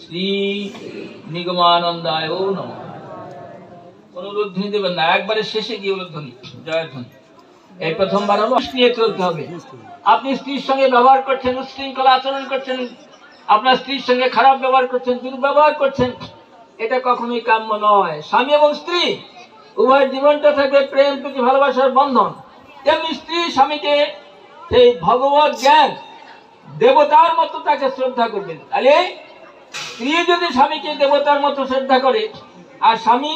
শ্রী নিগমানন্দায় নমঃ। কোন উলুধ্বনি দেবেন না, একবারে শেষে গিয়ে উলুধ্বনি, জয়ধ্বনি। এই প্রথমবার হলো নিয়ে চলতে হবে। আপনি স্ত্রীর সঙ্গে ব্যবহার করছেন, উচ্ছৃঙ্খল আচরণ করছেন, আপনার স্ত্রীর সঙ্গে খারাপ ব্যবহার করছেন, দুর্ব্যবহার করছেন, এটা কখনোই কাম্য নয়। স্বামী এবং স্ত্রী উভয় জীবনটা থাকবে প্রেম প্রীতি ভালোবাসার বন্ধন। তেমনি স্ত্রী স্বামীকে সেই ভগবত জ্ঞান দেবতার মতো তাকে শ্রদ্ধা করবেন। তাহলে স্ত্রী যদি স্বামীকে দেবতার মতো শ্রদ্ধা করে, আর স্বামী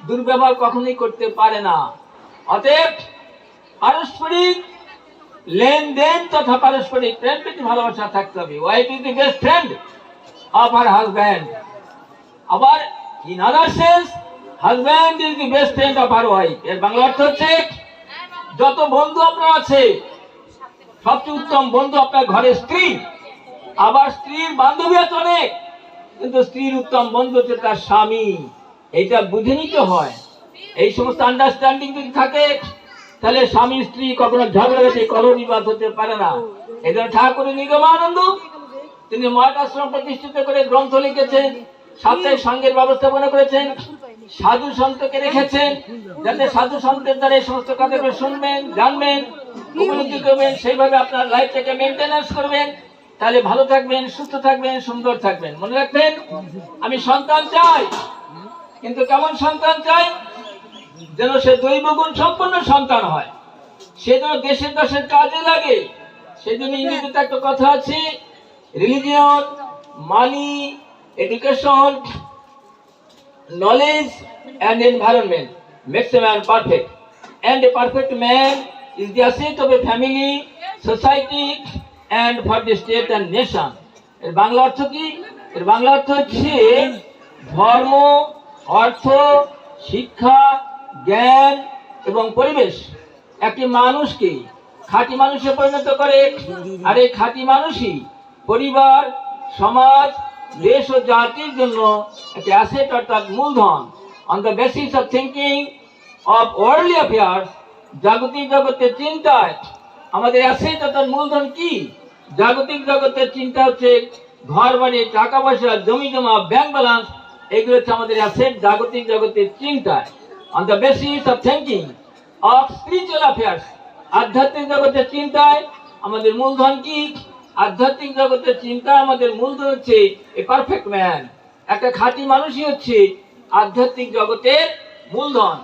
দুর্ব্যবহার কখনোই করতে পারে না। অতএব পারস্পরিক লেনদেন তথা পারস্পরিক প্রেম প্রীতি ভালোবাসা থাকতে হবে। Wife is the best friend of her husband. আবার in other sense husband is the best friend of her wife. এর বাংলা অর্থ হচ্ছে, যত বন্ধু আপনার আছে, সবচেয়ে উত্তম বন্ধু আপনার ঘরে স্ত্রী। আবার স্ত্রীর বান্ধবী আছে অনেক, কিন্তু স্ত্রীর উত্তম বন্ধু হচ্ছে তার স্বামী। এইটা বুঝে নিতে হয়। এই সমস্ত আন্ডারস্ট্যান্ডিং যদি থাকে, তাহলে স্বামী স্ত্রী কখনো ঝগড়াঝাটি কলহ বিবাদ হতে পারে না। এই জন্য ঠাকুর নিগমানন্দ তিনি মহারাষ্ট্র প্রতিষ্ঠিত করে গ্রন্থ লিখেছেন, সাপ্তাহিক সঙ্গের ব্যবস্থাপনা করেছেন, সাধু সন্তকে রেখেছেন, যাতে সাধু সন্তের দ্বারা এই সমস্ত কথাগুলো শুনবেন, জানবেন, উপলব্ধি করবেন, সেইভাবে আপনার লাইফটাকে মেনটেন্যান্স করবেন। তাহলে ভালো থাকবেন, সুস্থ থাকবেন, সুন্দর থাকবেন। মনে রাখবেন, আমি সন্তান চাই, কিন্তু কেমন সন্তান চাই? যেন সে দৈবগুণ সম্পন্ন সন্তান হয়, সে যেন দেশের দেশের কাজে লাগে। সেই জন্য ইংরেজিতে একটা কথা আছে, religion, money, education, knowledge and environment makes a man perfect, and a perfect man is the asset of a family, society and for the state and nation. এর বাংলা অর্থ কি? এর বাংলা অর্থ হচ্ছে ধর্ম, অর্থ, শিক্ষা, জ্ঞান এবং পরিবেশ একটি মানুষকে খাঁটি মানুষে পরিণত করে। আর এই খাঁটি মানুষই পরিবার, সমাজ, দেশ ও জাতির জন্য একটি অ্যাসেট অর্থাৎ মূলধন। On the basis of thinking of worldly affairs, জাগতিক জগতের চিন্তায় আমাদের অ্যাসেট অর্থাৎ মূলধন কি? জাগতিক জগতের চিন্তা হচ্ছে ঘর বাড়ি, টাকা পয়সা, জমি জমা, ব্যাংক ব্যালেন্স, এগুলো হচ্ছে আমাদের অ্যাসেট জাগতিক জগতের চিন্তায়। On the basis of thinking of spiritual affairs, আধ্যাত্মিক জগতের চিন্তায় আমাদের মূলধন কি? আধ্যাত্মিক জগতের চিন্তা আমাদের মূলধন হচ্ছে এ পারফেক্ট ম্যান। একটা খাঁটি মানুষই হচ্ছে আধ্যাত্মিক জগতের মূলধন।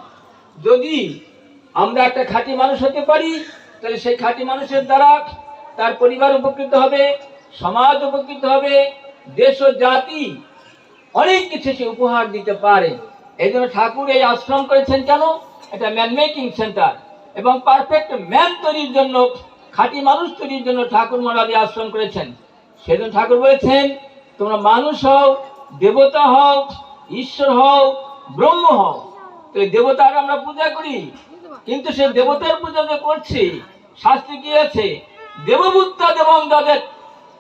যদি আমরা একটা খাঁটি মানুষ হতে পারি, তাহলে সেই খাঁটি মানুষের দ্বারা তার পরিবার উপকৃত হবে, সমাজ উপকৃত হবে, দেশ ও জাতি অনেক কিছু সে উপহার দিতে পারে। এই জন্য ঠাকুর এই আশ্রম করেছেন। কেন? এটা ম্যান মেকিং সেন্টার, এবং পারফেক্ট ম্যান তৈরির জন্য, খাঁটি মানুষ তৈরির জন্য ঠাকুর মহারাজ আশ্রম করেছেন। সেজন্য ঠাকুর বলেছেন, তোমরা মানুষ হও, দেবতা হও, ঈশ্বর হও, ব্রহ্ম হও। তো এই দেবতার আমরা পূজা করি, কিন্তু সেই দেবতার পূজা যে করছি, শাস্ত্রে কি আছে? দেবভূতা দেবং দদেত,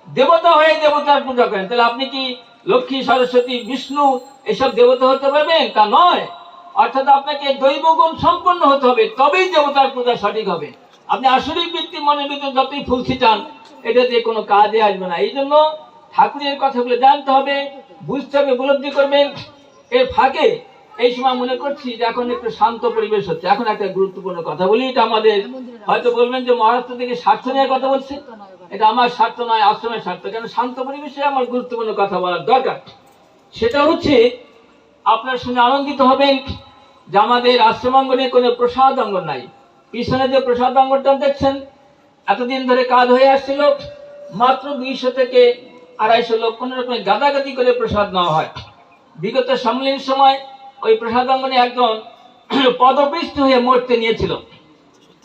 দেবতা হয়ে দেবতার পূজা করেন। তাহলে আপনি কি লক্ষ্মী, সরস্বতী, বিষ্ণু এসব দেবতা হতে পারবেন? তা নয়। অর্থাৎ আপনাকে দৈবগুণ সম্পন্ন হতে হবে, তবেই দেবতার পূজা সঠিক হবে। আপনি আসলেই বৃত্তি মনের ভিতরে যতই ফুল ছিটান এটা দিয়ে কোনো কাজে আসবে না। এই জন্য ঠাকুরের কথাগুলো জানতে হবে, বুঝতে হবে, উপলব্ধি করবেন। এর ফাঁকে এই সময় মনে করছি যে এখন একটু শান্ত পরিবেশ হচ্ছে। এখন একটা গুরুত্বপূর্ণ কথা বলি, এটা আমাদের হয়তো বলবেন যে মহারাষ্ট্র থেকে স্বার্থ নিয়ে কথা বলছে, এটা আমার স্বার্থ নয়, আশ্রমের স্বার্থ। কেন শান্ত পরিবেশে আমার গুরুত্বপূর্ণ কথা বলার দরকার। সেটা হচ্ছে আপনার শুনে আনন্দিত হবেন যে আমাদের আশ্রমাঙ্গনে কোনো প্রসাদ অঙ্গন নাই। পিছনে যে প্রসাদ অঙ্গনটা দেখছেন, এতদিন ধরে কাজ হয়ে আসছিল, মাত্র 200 থেকে 250 লোক কোন রকমের গাদাগাদি করে প্রসাদ নেওয়া হয়। বিগত সম্মেলনের সময় ওই প্রসাদ অঙ্গনে একজন পদপৃষ্ঠ হয়ে মরতে নিয়েছিল।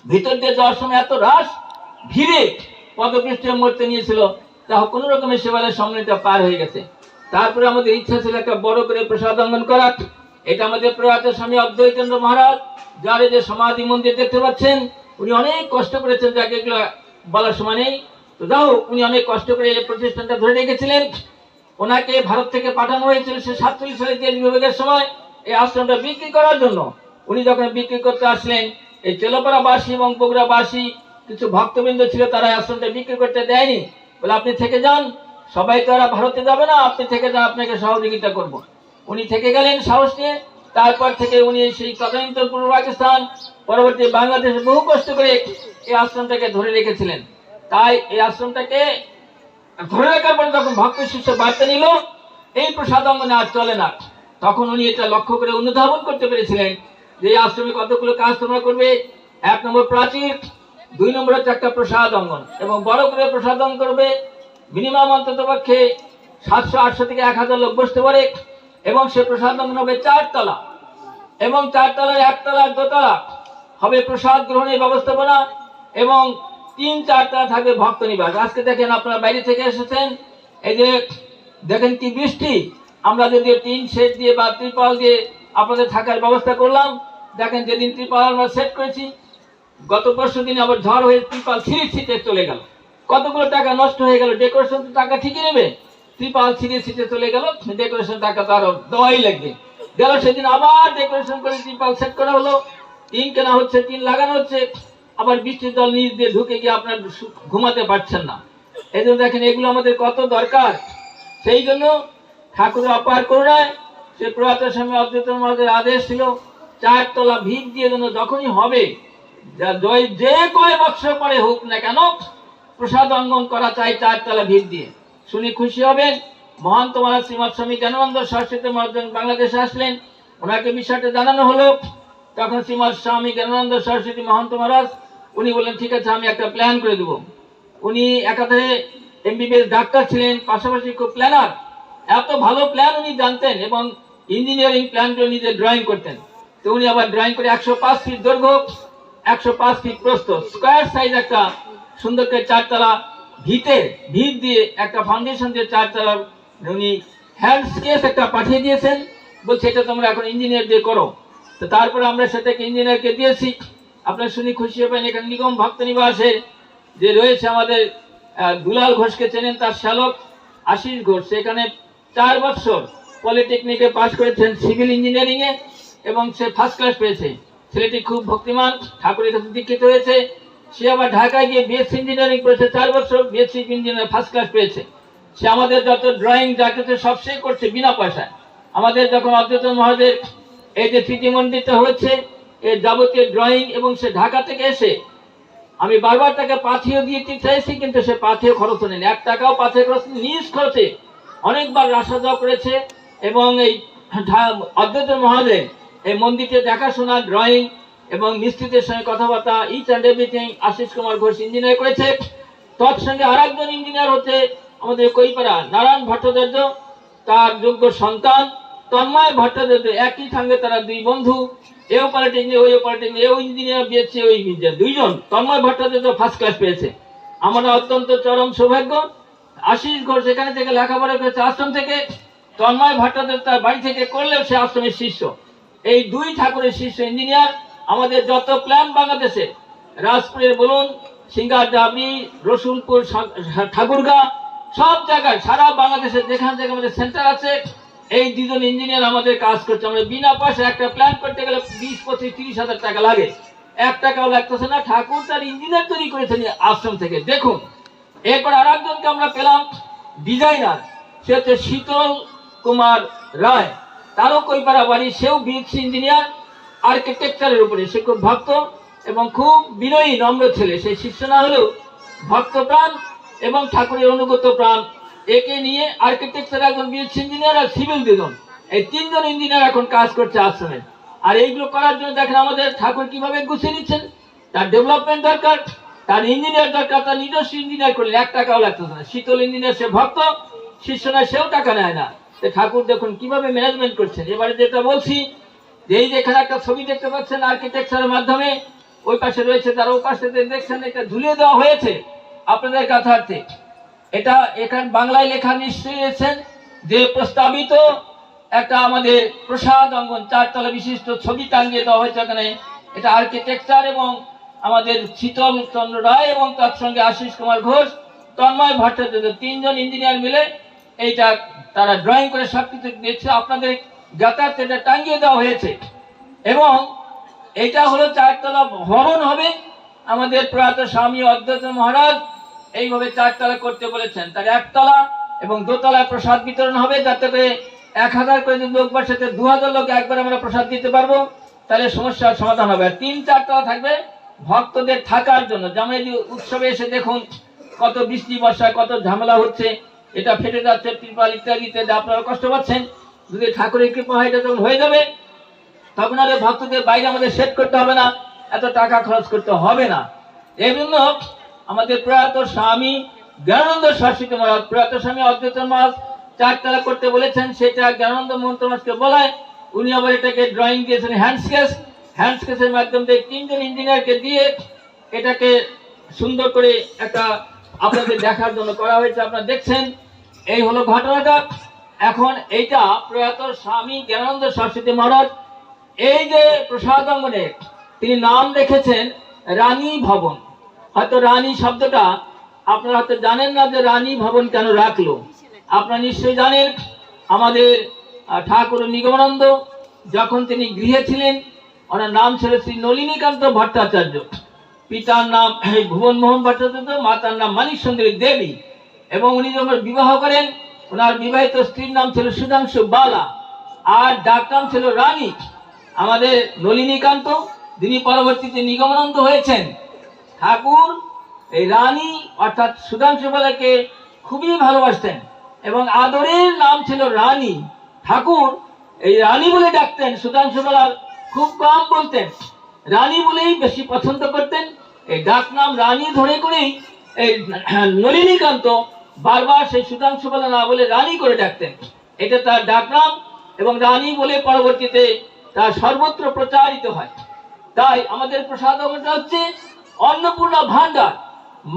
ভিতর দিয়ে যাওয়ার সময় এত রাস ভিড়ে পদপৃষ্ঠ হয়ে মরতে নিয়েছিল, তা কোন রকমের সেবারের সম্মেলনটা পার হয়ে গেছে। তারপরে আমাদের ইচ্ছা ছিল একটা বড় করে প্রসাদ অঙ্গন করার। এটা আমাদের প্রয়াত স্বামী অদ্বৈতেন্দ্র মহারাজ, যার যে সমাধি মন্দির দেখতে পাচ্ছেন, উনি অনেক কষ্ট করেছেন, যাকে এগুলো বলার সময় নেই। তো যাও, উনি অনেক কষ্ট করে এই প্রতিষ্ঠানটা ধরে রেখেছিলেন। ওনাকে ভারত থেকে পাঠানো হয়েছিল সে 47 সালে দেশ বিভাগের সময় এই আশ্রমটা বিক্রি করার জন্য। উনি যখন বিক্রি করতে আসলেন, এই চেলাপাড়াবাসী এবং বগুড়াবাসী কিছু ভক্তবৃন্দ ছিল, তারা আশ্রমটা বিক্রি করতে দেয়নি। বলে আপনি থেকে যান, সবাই তো আর ভারতে যাবে না, আপনি থেকে যান, আপনাকে সহযোগিতা করব। উনি থেকে গেলেন সাহস নিয়ে। তারপর থেকে উনি সেই তদানীন্তন পূর্ব পাকিস্তান, পরবর্তী বাংলাদেশে বহু কষ্ট করে এই আশ্রমটাকে ধরে রেখেছিলেন। তাই এই আশ্রমটাকে ধরে রাখার পরে যখন ভক্ত শিষ্য বার্তা নিল এই প্রসাদ অঙ্গনে আর চলে না, তখন উনি এটা লক্ষ্য করে অনুধাবন করতে পেরেছিলেন যে এই আশ্রমে কতগুলো কাজ তোমরা করবে। 1 নম্বর প্রাচীর, 2 নম্বর হচ্ছে একটা প্রসাদ অঙ্গন, এবং বড় করে প্রসাদ অঙ্গন করবে। মিনিমাম অন্তত পক্ষে 700-800 থেকে 1000 লোক বসতে পারে, এবং সে প্রসাদ অঙ্গন হবে 4 তলা, এবং 4 তলার 1 তলা 2 তলা হবে প্রসাদ গ্রহণের ব্যবস্থাপনা, এবং 3-4 তলা থাকবে ভক্ত নিবাস। আজকে দেখেন আপনারা বাইরে থেকে এসেছেন, এই যে দেখেন কি বৃষ্টি, আমরা যদি টিন শেড দিয়ে বা ত্রিপাল দিয়ে আপনাদের থাকার ব্যবস্থা করলাম। দেখেন যেদিন ত্রিপাল আমরা সেট করেছি, গত পরশু দিন আবার ঝড় হয়ে ত্রিপাল ছিঁড়ে চলে গেল, কতগুলো টাকা নষ্ট হয়ে গেল। ডেকোরেশন তো টাকা ঠিকই নেবে, ত্রিপাল ছিঁড়ে চলে গেল, ডেকোরেশন টাকা তো আরো দেওয়াই লাগবে। গেল সেদিন আবার ডেকোরেশন করে ত্রিপাল সেট করা হলো, টিন কেনা হচ্ছে, টিন লাগানো হচ্ছে, আবার বৃষ্টির জল নিচ দিয়ে ঢুকে গিয়ে আপনার ঘুমাতে পারছেন না। এই জন্য দেখেন এগুলো আমাদের কত দরকার। সেই জন্য ঠাকুর অপার করুণায় সে প্রয়াত স্বামী অদ্বৈত মহারাজের আদেশ ছিল 4 তলা ভিত দিয়ে যেন যখনই হবে, যে কয় বৎসর পরে হোক না কেন, প্রসাদ অঙ্গন করা চাই 4 তলা ভিত দিয়ে। শুনে খুশি হবেন, মহান্ত মহারাজ শ্রীমৎ স্বামী জ্ঞানানন্দ সরস্বতী মহারাজ বাংলাদেশে আসলেন, ওনাকে বিষয়টা জানানো হলো। তখন শ্রীমৎ স্বামী জ্ঞানানন্দ সরস্বতী মহান্ত মহারাজ উনি বললেন ঠিক আছে, আমি একটা প্ল্যান করে দেবো। উনি একাধারে MBBS ডাক্তার ছিলেন, পাশাপাশি খুব প্ল্যানার, এত ভালো প্ল্যান উনি জানতেন, এবং ইঞ্জিনিয়ারিং প্ল্যানগুলো নিজে ড্রয়িং করতেন। তো উনি আবার ড্রয়িং করে 105 ফিট দৈর্ঘ্য, 105 ফিট প্রস্থ, স্কোয়ার সাইজ একটা সুন্দর করে 4 তলা ভিত দিয়ে একটা ফাউন্ডেশন দিয়ে 4 তলা উনি হ্যান্ড স্কেচ একটা পাঠিয়ে দিয়েছেন, বলছে এটা তোমরা এখন ইঞ্জিনিয়ার দিয়ে করো। তো তারপরে আমরা সেটাকে ইঞ্জিনিয়ারকে দিয়েছি। আপনারা শুনে খুশি হবেন, এখানে নিগম ভক্ত নিবাসের যে রয়েছে আমাদের দুলাল ঘোষকে চেনেন, তার শ্যালক আশিস ঘোষ, সেখানে 4 বছর পলিটেকনিকে পাশ করেছেন সিভিল ইঞ্জিনিয়ারিং এ, এবং সে ফার্স্ট ক্লাস পেয়েছে। ছেলেটি খুব ভক্তিমান, ঠাকুরের কাছে দীক্ষিত হয়েছে। সে আবার ঢাকায় গিয়ে বিএসসি ইঞ্জিনিয়ারিং করেছে, 4 বছর বিএসসি ইঞ্জিনিয়ার ফার্স্ট ক্লাস পেয়েছে। সে আমাদের যত ড্রয়িং যা কিছু সব সে করছে বিনা পয়সায়। আমাদের যখন অদ্বৈত মহারাজের এই যে স্মৃতি মন্দিরটা হচ্ছে, এর যাবতীয় ড্রয়িং, এবং সে ঢাকা থেকে এসে, আমি বারবার তাকে পাথেয় দিতে চাইছি, কিন্তু সে পাথেয় খরচ নেন, 1 টাকাও পাথেয় খরচ নিজ খরচে অনেকবার আসা যাওয়া করেছে। এবং এই অদ্বৈত মহাদেব এই মন্দিরকে দেখাশোনা, ড্রয়িং এবং মিস্ত্রিদের সঙ্গে কথাবার্তা, each and everything Ashish Kumar Ghosh engineer করেছে। তৎসঙ্গে আরেকজন ইঞ্জিনিয়ার হচ্ছে আমাদের কৈপাড়া নারায়ণ ভট্টাচার্য, তার যোগ্য সন্তান তন্ময় ভট্টাচার্য, একই সঙ্গে তারা 2 বন্ধু, এও পলিটেকনিক ওই পলিটেকনিক, এও ইঞ্জিনিয়ার বিএসসি ওই ইঞ্জিনিয়ার, 2 জন। তন্ময় ভট্টাচার্য ফার্স্ট ক্লাস পেয়েছে। আমরা অত্যন্ত চরম সৌভাগ্য, আশিস ঘোষ এখানে থেকে লেখাপড়া করেছে আশ্রম থেকে, তন্ময় ভট্টাচার্য তার বাড়ি থেকে করলেও সে আশ্রমের শিষ্য। এই 2 ঠাকুরের শিষ্য ইঞ্জিনিয়ার। আমাদের যত প্ল্যান বাংলাদেশে, রাজপুরের বলুন, সিঙ্গার ডাবরি, রসুলপুর, ঠাকুরগাঁ, সব জায়গায় সারা বাংলাদেশে যেখানে যেখানে আমাদের সেন্টার আছে, এই 2 জন ইঞ্জিনিয়ার আমাদের কাজ করছে। আমরা বিনা পয়সা একটা প্ল্যান করতে গেলে 20, 25, 30 হাজার টাকা লাগে। 1 টাকাও লাগতেছে না। ঠাকুর তার ইঞ্জিনিয়ার তৈরি করেছেন আশ্রম থেকে। দেখুন, এরপর আর একজনকে আমরা পেলাম ডিজাইনার, সে হচ্ছে শীতল কুমার রায়। তারও কৈপাড়া বাড়ি, সেও বিএসসি ইঞ্জিনিয়ার আর্কিটেকচারের উপরে। সে খুব ভক্ত এবং খুব বিনয়ী নম্র ছেলে। সেই শিষ্য না হলেও ভক্ত প্রাণ এবং ঠাকুরের অনুগত প্রাণ। একে নিয়ে আর্কিটেকচার একজন বিএসসি ইঞ্জিনিয়ার আর সিভিল 2 জন, এই 3 জন ইঞ্জিনিয়ার এখন কাজ করছে আশ্রমে। আর এইগুলো করার জন্য দেখেন আমাদের ঠাকুর কিভাবে গুছিয়ে নিচ্ছেন। তার ডেভেলপমেন্ট দরকার, তার ইঞ্জিনিয়ার দরকার, তার নিজস্ব ইঞ্জিনিয়ার করলে 1 টাকাও লাগতেছে না। শীতল ইঞ্জিনিয়ার, সে ভক্ত, শিষ্য না, সেও টাকা নেয় না। ঠাকুর দেখুন কিভাবে ম্যানেজমেন্ট করছেন। এবারে যেটা বলছি, যে এই যে এখানে একটা ছবি দেখতে পাচ্ছেন আর্কিটেকচারের মাধ্যমে, ওই পাশে রয়েছে, তার ওই পাশে দেখছেন এটা ঝুলিয়ে দেওয়া হয়েছে আপনাদের কাছার্থে। এটা এখানে বাংলায় লেখা নিশ্চয়ই এসেছেন যে প্রস্তাবিত একটা আমাদের প্রসাদ অঙ্গন 4 তলা বিশিষ্ট ছবি টাঙিয়ে দেওয়া হয়েছে এখানে। এটা আর্কিটেকচার এবং আমাদের শীতল চন্দ্র রায় এবং তার সঙ্গে আশিস কুমার ঘোষ, তন্ময় ভট্টাচার্য, 3 জন ইঞ্জিনিয়ার মিলে এইটা তারা ড্রয়িং করে সবকিছু দিচ্ছে। আপনাদের যাতায়াতে এটা টাঙিয়ে দেওয়া হয়েছে। এবং এটা হলো 4 তলা ভবন হবে। আমাদের প্রয়াত স্বামী অদ্বৈত মহারাজ এইভাবে 4 তলা করতে বলেছেন। তার 1 তলা এবং 2 তলায় প্রসাদ বিতরণ হবে, যাতে করে 1000 করে যদি লোক বসে 2000 লোক একবার আমরা প্রসাদ দিতে পারবো, তাহলে সমস্যার সমাধান হবে। 3-4 তলা থাকবে ভক্তদের থাকার জন্য। যেমন এই উৎসবে এসে দেখুন কত বৃষ্টি বর্ষা, কত ঝামেলা হচ্ছে, এটা ফেটে যাচ্ছে, ত্রিপাল ইত্যাদিতে আপনারা কষ্ট পাচ্ছেন। যদি ঠাকুরের কৃপা হয় এটা যখন হয়ে যাবে, তখন আর ভক্তদের বাইরে আমাদের সেট করতে হবে না, এত টাকা খরচ করতে হবে না। এই জন্য আমাদের প্রয়াত স্বামী জ্ঞানানন্দ সরস্বতী মহারাজ, প্রয়াত স্বামী অদ্বৈত মহারাজ 4 তলা করতে বলেছেন। সেটা জ্ঞানানন্দ মন্ত্রমাসকে বলায় উনি আবার এটাকে ড্রয়িং দিয়েছেন হ্যান্ডস্কেচের মাধ্যমে 3 জন ইঞ্জিনিয়ারকে দিয়ে এটাকে সুন্দর করে একটা আপনাদের দেখার জন্য করা হয়েছে। আপনারা দেখছেন, এই হলো ঘটনাটা। এখন এইটা প্রয়াত স্বামী জ্ঞানানন্দ সরস্বতী মহারাজ এই যে প্রসাদ অঙ্গনে তিনি নাম রেখেছেন রানী ভবন। হয়তো রানী শব্দটা আপনারা হয়তো জানেন না যে রানী ভবন কেন রাখলো। আপনারা নিশ্চয়ই জানেন, আমাদের ঠাকুর নিগমানন্দ যখন তিনি গৃহে ছিলেন, ওনার নাম ছিল শ্রী নলিনীকান্ত ভট্টাচার্য। পিতার নাম ভুবনমোহন ভট্টাচার্য, মাতার নাম মানিক সুন্দরী দেবী। এবং উনি যখন বিবাহ করেন, ওনার বিবাহিত স্ত্রীর নাম ছিল সুধাংশু বালা, আর ডাক নাম ছিল রানী। আমাদের নলিনীকান্ত, যিনি পরবর্তীতে নিগমানন্দ হয়েছেন, ঠাকুর এই রানী অর্থাৎ সুধাংশু বালাকে খুবই ভালোবাসতেন এবং আদরের নাম ছিল রানী। ঠাকুর এই রানী বলে ডাকতেন, সুধাংশু বালার খুব কম বলতেন, রানী বলেই বেশি পছন্দ করতেন। এই ডাক নাম রানী ধরে করেই এই নলিনীকান্ত বারবার সেই সুধাংশু বালা না বলে রানী করে ডাকতেন। এটা তার ডাক নাম এবং রানী বলে পরবর্তীতে তার সর্বত্র প্রচারিত হয়। তাই আমাদের প্রসাদ হচ্ছে অন্নপূর্ণা ভান্ডার।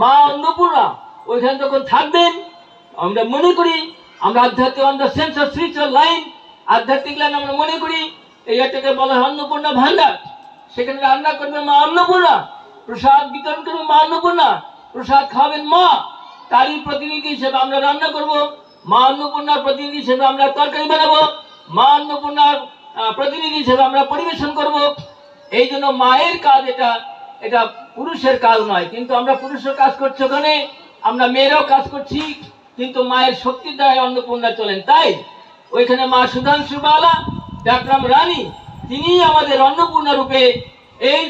মা অন্নপূর্ণা ওইখানে যখন থাকবেন, আমরা মনে করি, আমরা আধ্যাত্মিক on the sense of spiritual line, আধ্যাত্মিক লাইন আমরা মনে করি এইটাকে বলা হয় অন্নপূর্ণা ভান্ডার। সেখানে রান্না করবে মা অন্নপূর্ণা, প্রসাদ বিতরণ করবে মা অন্নপূর্ণা, প্রসাদ খাওয়াবেন মা। তারই প্রতিনিধি হিসেবে আমরা রান্না করব, মা অন্নপূর্ণার প্রতিনিধি হিসেবে আমরা তরকারি বানাবো, মা অন্নপূর্ণার প্রতিনিধি হিসেবে আমরা পরিবেশন করব। এই জন্য মায়ের কাজ এটা, এটা পুরুষের কাজ নয়। কিন্তু আমরা পুরুষের কাজ করছি, ওখানে আমরা মেয়েরাও কাজ করছি, কিন্তু মায়ের শক্তির দ্বারা অন্নপূর্ণা চলেন। তাই ওইখানে মা সুধাংশু বালা ডাকনাম রানী, তিনি আমাদের অন্নপূর্ণা রূপে এই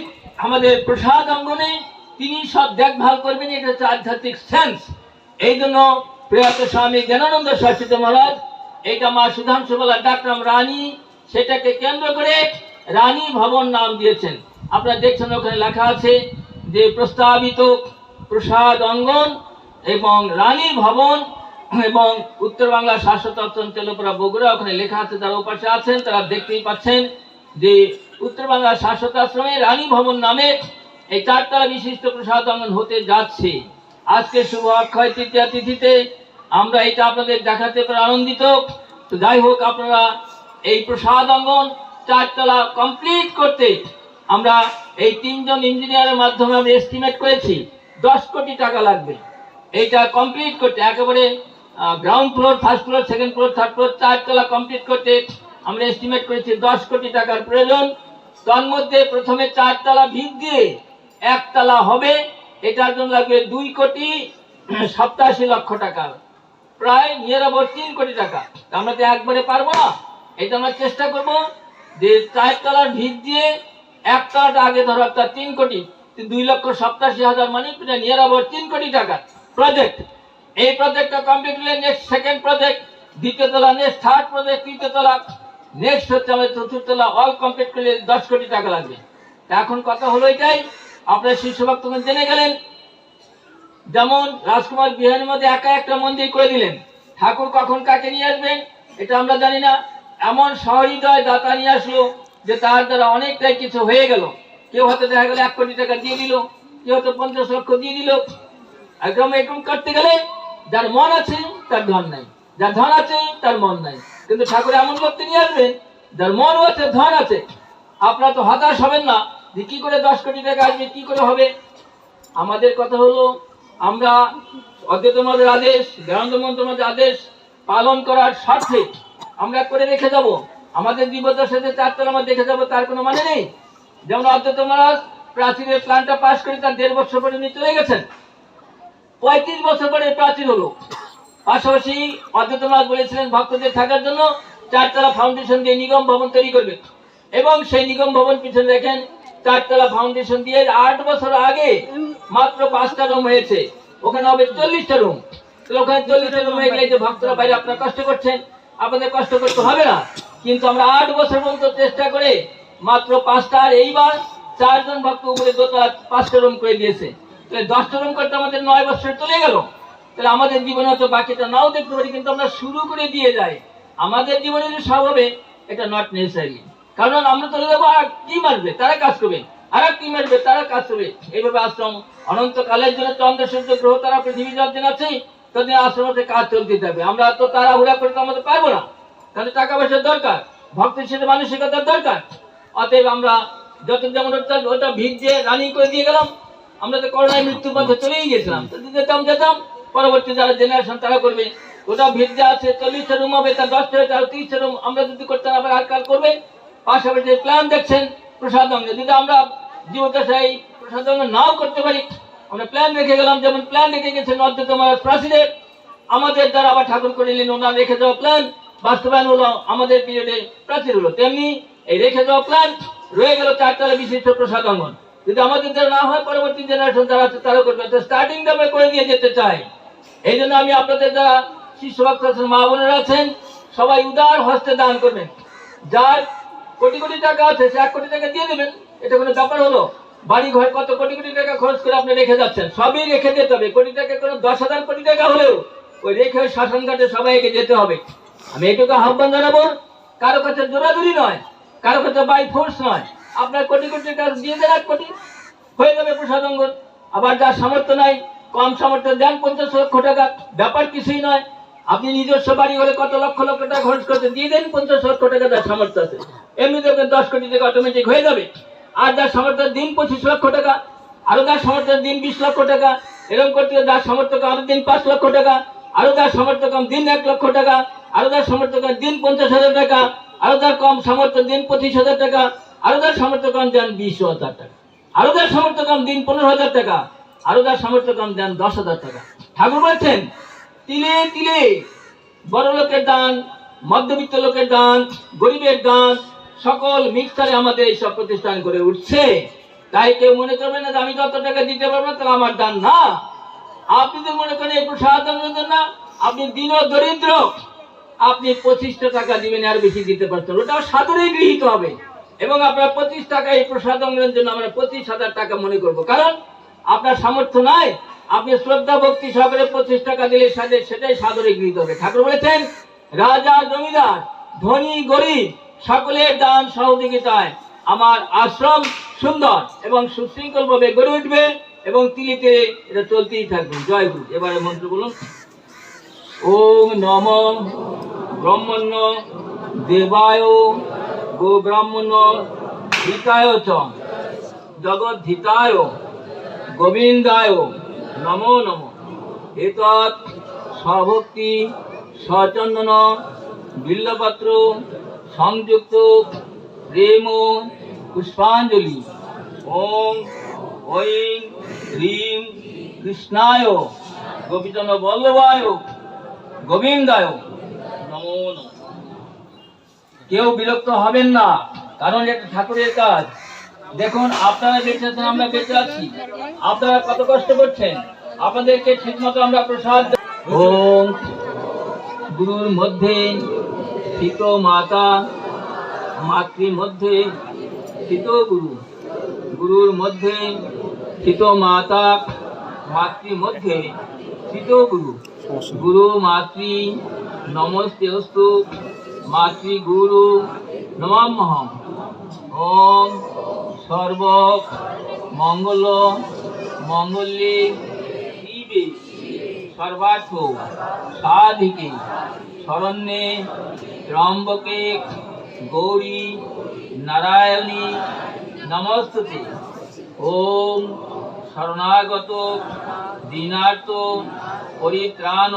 আমাদের প্রসাদ অঙ্গনে তিনি সব দেখভাল করবেন। এটা হচ্ছে আধ্যাত্মিক সেন্স। এই জন্য প্রয়াত স্বামী জ্ঞানানন্দ সরস্বতী মহারাজ এইটা মা সুধাংশু বালা ডাকনাম রানী, সেটাকে কেন্দ্র করে রানী ভবন নাম দিয়েছেন। আপনারা দেখছেন ওখানে লেখা আছে যে প্রস্তাবিত প্রসাদ অঙ্গন এবং রানী ভবন এবং উত্তর বাংলা শাশ্বত অঞ্চল বগুড়া, ওখানে লেখা আছে। যারা ওপাশে আছেন তারা দেখতেই পাচ্ছেন যে উত্তর বাংলা শাশ্বত আশ্রমে রানী ভবন নামে এই 4 তলা বিশিষ্ট প্রসাদ অঙ্গন হতে যাচ্ছে। আজকে শুভ অক্ষয় তৃতীয়া তিথিতে আমরা এটা আপনাদের দেখাতে পেরে আনন্দিত। তো যাই হোক, আপনারা এই প্রসাদ অঙ্গন 4 তলা কমপ্লিট করতে আমরা এই 3 জন ইঞ্জিনিয়ারের মাধ্যমে আমরা এস্টিমেট করেছি 10 কোটি টাকা লাগবে। এইটা কমপ্লিট করতে একেবারে ground floor, first floor, second floor, third floor 4 তলা কমপ্লিট করতে আমরা এস্টিমেট করেছি 10 কোটি টাকার প্রয়োজন। তন্মধ্যে প্রথমে 4 তলা ভিত দিয়ে 1 তলা হবে, এটার জন্য লাগবে 2,87,00,000 টাকা, প্রায় নিয়ার অ্যাবাউট 3 কোটি টাকা। আমরা তো একবারে পারবো না, এটা আমরা চেষ্টা করব যে 4 তলার ভিত দিয়ে 1 তলাটা আগে ধরো একটা 3 কোটি, 2,87,000 মানে নিয়ার অ্যাবাউট 3 কোটি টাকা প্রজেক্ট। এই প্রজেক্টটা কমপ্লিট হলে নেক্সট সেকেন্ড প্রজেক্ট, দ্বিতীয় তলা, নেক্সট থার্ড প্রজেক্ট, তৃতীয় তলা, নেক্সট হচ্ছে আমাদের চতুর্থ তলা, অল কমপ্লিট করলে 10 কোটি টাকা লাগবে। এখন কথা হলো এটাই, আপনার শীর্ষ ভক্তগণ জেনে গেলেন, যেমন রাজকুমার বিহারের মধ্যে একা একটা মন্দির করে দিলেন, ঠাকুর কখন কাকে নিয়ে আসবেন এটা আমরা জানি না। এমন সহৃদয় দাতা নিয়ে আসলো যে তার দ্বারা অনেকটাই কিছু হয়ে গেল। কেউ হয়তো দেখা গেল 1 কোটি টাকা দিয়ে দিল, কেউ হয়তো 50 লক্ষ দিয়ে দিল। একদম এরকম করতে গেলে যার মন আছে তার ধন নাই, যার ধন আছে তার মন নাই। কিন্তু ঠাকুর এমন করতে নিয়ে আসবেন যার মনও আছে, ধন আছে। আপনারা তো হতাশ হবেন না যে কি করে 10 কোটি টাকা আসবে, কি করে হবে। আমাদের কথা হলো, আমরা অদ্বৈতবাদের আদেশ, জ্ঞানানন্দ মন্ত্রমাদের আদেশ পালন করার স্বার্থে আমরা করে রেখে যাব। আমাদের জীবতার সাথে 4 তলা আমরা দেখে যাব, তার কোনো মানে নেই। যেমন অদ্বৈত মহারাজ প্রাচীরের প্ল্যানটা পাস করে তার 1.5 বছর পরে উনি চলে গেছেন, 35 বছর পরে প্রাচীর হলো। পাশাপাশি অদ্বৈত মহারাজ বলেছিলেন ভক্তদের থাকার জন্য 4 তলা ফাউন্ডেশন দিয়ে নিগম ভবন তৈরি করবে, এবং সেই নিগম ভবন পিছনে দেখেন 4 তলা ফাউন্ডেশন দিয়ে 8 বছর আগে মাত্র 5টা রুম হয়েছে, ওখানে হবে 40টা রুম। ওখানে 40টা রুম হয়ে গেলে যে ভক্তরা বাইরে আপনারা কষ্ট করছেন, আপনাদের কষ্ট করতে হবে না। কিন্তু আমরা 8 বছর পর্যন্ত চেষ্টা করে মাত্র 5টা, আর এইবার 4 জন ভক্ত উপরে দোতলা 5টা রুম করে দিয়েছে। তাহলে 10টা রুম করতে আমাদের 9 বছর চলে গেল। তাহলে আমাদের জীবনে হয়তো বাকিটা নাও দেখতে পারি, কিন্তু আমরা শুরু করে দিয়ে যাই। আমাদের জীবনে যে সব হবে এটা নট নেসেসারি, কারণ আমরা চলে যাবো, আর কি মারবে তারা কাজ করবে, আর কি মারবে তারা কাজ করবে। এইভাবে আশ্রম অনন্তকালের জন্য চন্দ্র সূর্য গ্রহ তারা পৃথিবী যতদিন আছে ততদিন আশ্রমে কাজ চলতে থাকবে। আমরা তো তাড়াহুড়া করে তো আমাদের পারবো না, তাহলে টাকা পয়সার দরকার, ভক্তের সাথে মানসিকতার দরকার। অতএব আমরা যত যেমন ওটা ভিড় দিয়ে রানিং করে দিয়ে গেলাম। আমরা তো করোনায় মৃত্যুর পথে চলেই গেছিলাম, যেতাম পরবর্তী যারা জেনারেশন তারা করবে। ওটা ভিড় যে আছে 40টা রুম হবে, তার 10টা হয়েছে, আর 30টা রুম আমরা যদি করতাম আবার আর কাজ করবে। পাশাপাশি প্ল্যান দেখছেন প্রসাদ অঙ্গ, যদি আমরা জীবদশায় প্রসাদ অঙ্গ নাও করতে পারি, আমরা প্ল্যান রেখে গেলাম। যেমন প্ল্যান রেখে গেছেন অদ্বৈত মহারাজ প্রাচীরের, আমাদের দ্বারা আবার ঠাকুর করে নিলেন, ওনার রেখে যাওয়া প্ল্যান বাস্তবায়ন হলো, আমাদের পিরিয়ডে প্রাচীর হলো। তেমনি এই রেখে যাওয়া প্ল্যান রয়ে গেল 4 তলা বিশিষ্ট প্রসাদ অঙ্গন। যদি আমাদের দ্বারা না হয়, পরবর্তী জেনারেশন যারা আছে তারা করবে। তো স্টার্টিং দামে করে দিয়ে যেতে চাই। এই জন্য আমি আপনাদের যারা শিষ্য ভক্ত আছেন, মা বোনেরা আছেন, সবাই উদার হস্তে দান করবেন। যার কোটি কোটি টাকা আছে সে 1 কোটি টাকা দিয়ে দেবেন, এটা কোনো ব্যাপার হলো? বাড়ি ঘর কত কোটি কোটি টাকা খরচ করে আপনি রেখে যাচ্ছেন, সবই রেখে যেতে হবে। কোটি টাকা কোনো 10,000 কোটি টাকা হলেও ওই রেখে ওই শাসন ঘাটে সবাইকে যেতে হবে। আমি এটুকু আহ্বান জানাবো, কারো কাছে জোরাজুরি নয়, কারো কাছে বাই ফোর্স নয়। আপনার কোটি কোটি টাকা দিয়ে দেন, 1 কোটি হয়ে যাবে প্রসাদ অঙ্গন। আবার যার সামর্থ্য নাই, কম সামর্থ্য দেন 50 লক্ষ টাকা, ব্যাপার কিছুই নয়। আপনি নিজস্ব বাড়ি হলে কত লক্ষ লক্ষ টাকা খরচ করতে দিয়ে দেন 50 লক্ষ টাকা, যার সামর্থ্য আছে। এমনিতে 10 কোটি টাকা অটোমেটিক হয়ে যাবে। আর যার সামর্থ্য দিন 25 লক্ষ টাকা, আরো যার সামর্থ্য দিন 20 লক্ষ টাকা, এরকম করতে যার সামর্থ্য কম আরো দিন 5 লক্ষ টাকা, আরো যার সামর্থ্য কম দিন 1 লক্ষ টাকা, আরো যার সামর্থ্য কম দিন 50,000 টাকা, আরো যার কম সামর্থ্য দিন 25,000 টাকা, আরো যার সামর্থ্য কম দেন 20,000 টাকা, আরো যার সামর্থ্য কম দিন 15,000 টাকা, আরো যার সামর্থ্য কম দেন 10,000 টাকা। ঠাকুর বলছেন তিলে তিলে বড় লোকের দান, মধ্যবিত্ত লোকের দান, গরিবের দান, সকল মিক্সারে আমাদের এইসব প্রতিষ্ঠান করে উঠছে। তাই কেউ মনে করবে না যে আমি যত টাকা দিতে পারবো না তাহলে আমার দান না। আপনি যদি মনে করেন এই প্রসাদ না, আপনি দিন দরিদ্র, আপনি 25টা টাকা দিবেন, আর বেশি দিতে পারছেন, ওটাও সাদরেই গৃহীত হবে। এবং আপনার 25 টাকা এই প্রসাদ অঙ্গনের জন্য আমরা 25,000 টাকা মনে করব, কারণ আপনার সামর্থ্য নাই। আপনি শ্রদ্ধা ভক্তি সহকারে 25 টাকা দিলে সেটাই সাদরে গৃহীত হবে। ঠাকুর বলেছেন রাজা জমিদার ধনী গরিব সকলের দান সহযোগিতায় আমার আশ্রম সুন্দর এবং সুশৃঙ্খল ভাবে গড়ে উঠবে, এবং তিলিতে এটা চলতেই থাকবে। জয় গুরু। এবারে মন্ত্র বলুন। ওম নমো ব্রহ্মণ্য দেবায় গো ব্রাহ্মণ হিতায় চ জগদ্ধিতায় গোবিন্দায় নমো নমো। এতৎ স্বভক্তি সচন্দন বিল্লপত্র সংযুক্ত প্রেম পুষ্পাঞ্জলি। ওম ঐং হ্রিং কৃষ্ণায় গোপীজন বল্লভায় গোবিন্দায় নমো নমঃ। কেউ বিরক্ত হবেন না, কারণ এটা ঠাকুরের কাজ। দেখুন, আপনারা বেঁচে আছেন, আমরা বেঁচে আছি, আপনারা কত কষ্ট করছেন, আপনাদেরকে ঠিক মতো আমরা প্রসাদ। ওম গুরুর মধ্যে স্থিত মাতা, মাতৃ মধ্যে স্থিত গুরু, গুরুর মধ্যে স্থিত মাতা, মাতৃ মধ্যে স্থিত গুরু, গুরু মাতৃ নমস্তে অস্তু, মাতৃ গুরু নমাম্যহম। ওম সর্ব মঙ্গল মঙ্গলে শিবে সর্বার্থ সাধিকে শরণ্যে ত্র্যম্বকে গৌরী নারায়ণী নমস্তুতে। ওম শরণাগত দীনার্ত পরিত্রাণ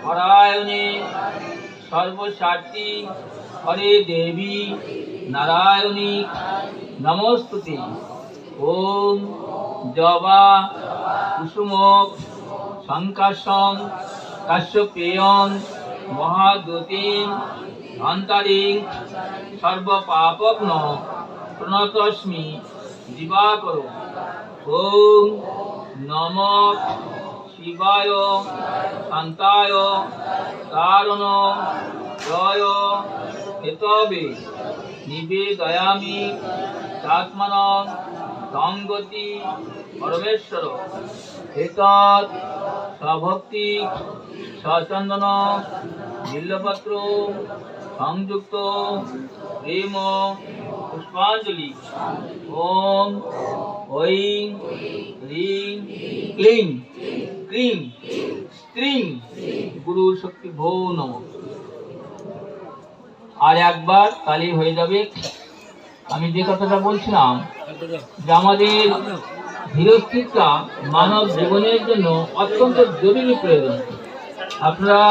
পরায়ণে সর্বস্বার্থী হরে দেবী নারায়ণী নমস্তুতে। ওম জবা কুসুম সংকাশং কাশ্যপেয়ং মহাদূতিং অন্তরিং সর্বপাপগ্ন প্রণতস্মি দিবাকর। ওম নমঃ শিবায় শান্তায় কারণ জয় হেতবে নিবেদয়ামি চাত্মনং সংগতি পরমেশ্বর। এতৎ সভক্তি সচন্দন বিল্লপত্র সংযুক্ত প্রেম পুষ্পাঞ্জলি। ওম ঐং হ্রিং ক্লিং ক্রিং স্ত্রিং গুরু শক্তি ভো নমঃ। আর একবার তালি হয়ে যাবে। আমি যে কথাটা বলছিলাম যে আমাদের ধীরস্থিরতা মানব জীবনের জন্য অত্যন্ত জরুরি প্রয়োজন। আপনারা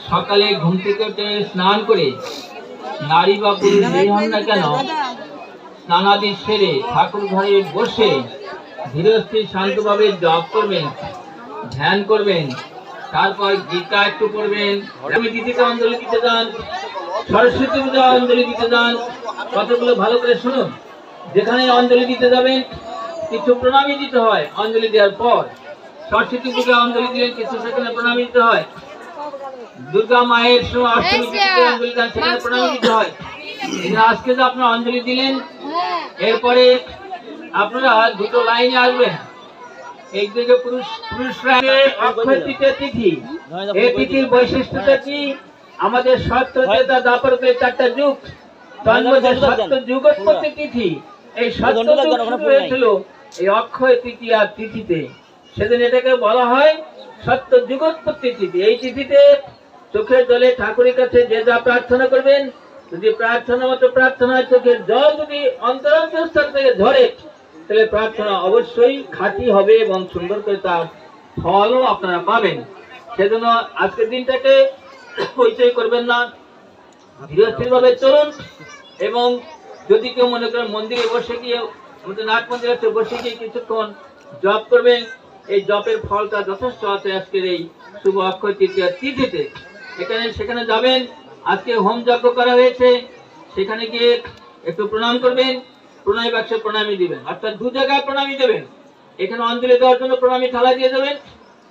সকালে ঘুম থেকে উঠে স্নান করে, নারী বা পুরুষ যেই হন না কেন, স্নানাদি সেরে ঠাকুর ঘরে বসে ধীরস্থির শান্তভাবে জপ করবেন, ধ্যান করবেন, তারপর গীতা একটু পড়বেন, দিদিকে অঞ্জলি দিতে যান, সরস্বতী পূজা অঞ্জলি দিতে যান। কতগুলো ভালো করে শুনুন। যেখানে অঞ্জলি দিতে যাবেন কিছু প্রণামী দিতে হয়। অঞ্জলি দেওয়ার পর সরস্বতী পূজা অঞ্জলি দিলেন, কিছু সেখানে প্রণামী দিতে হয়। দুর্গা মায়ের সময় অষ্টমী তিথিতে অঞ্জলি দেন, সেখানে প্রণামী দিতে হয়। আজকে যে আপনারা অঞ্জলি দিলেন, এরপরে আপনারা দুটো লাইনে আসবেন। একদিকে পুরুষরা অক্ষয় তৃতীয়া তিথি। এই তিথির বৈশিষ্ট্যটা কি? আমাদের সত্য ত্রেতা দ্বাপর চারটা যুগ, সত্য যুগোৎপত্তি তিথি। এই সত্য যুগ শুরু হয়েছিল এই অক্ষয় তৃতীয়া তিথিতে। সেদিন এটাকে বলা হয় সত্য যুগোৎপত্তি তিথি। এই তিথিতে চোখের জলে ঠাকুরের কাছে যে যা প্রার্থনা করবেন, যদি প্রার্থনা মতো প্রার্থনা চোখের জল যদি অন্তরস্থল থেকে ঝরে, তাহলে প্রার্থনা অবশ্যই খাঁটি হবে এবং সুন্দর করে তার ফলও আপনারা পাবেন। সেজন্য আজকের দিনটাকে পরিচয় করবেন না, ধীরস্থির ভাবে চলুন। এবং যদি কেউ মনে করেন মন্দিরে বসে গিয়ে, আমাদের নাট মন্দির আছে, বসে গিয়ে কিছুক্ষণ জপ করবেন, এই জপের ফলটা যথেষ্ট আছে আজকের এই শুভ অক্ষয় তৃতীয়া তিথিতে। সেখানে যাবেন, আজকে হোম যজ্ঞ করা হয়েছে, সেখানে গিয়ে একটু প্রণাম করবেন, প্রণামী বাক্সে প্রণামী দিবেন, অর্থাৎ দু জায়গায় প্রণামী দেবেন। এখানে অঞ্জলি দেওয়ার জন্য প্রণামী থালা দিয়ে দেবেন,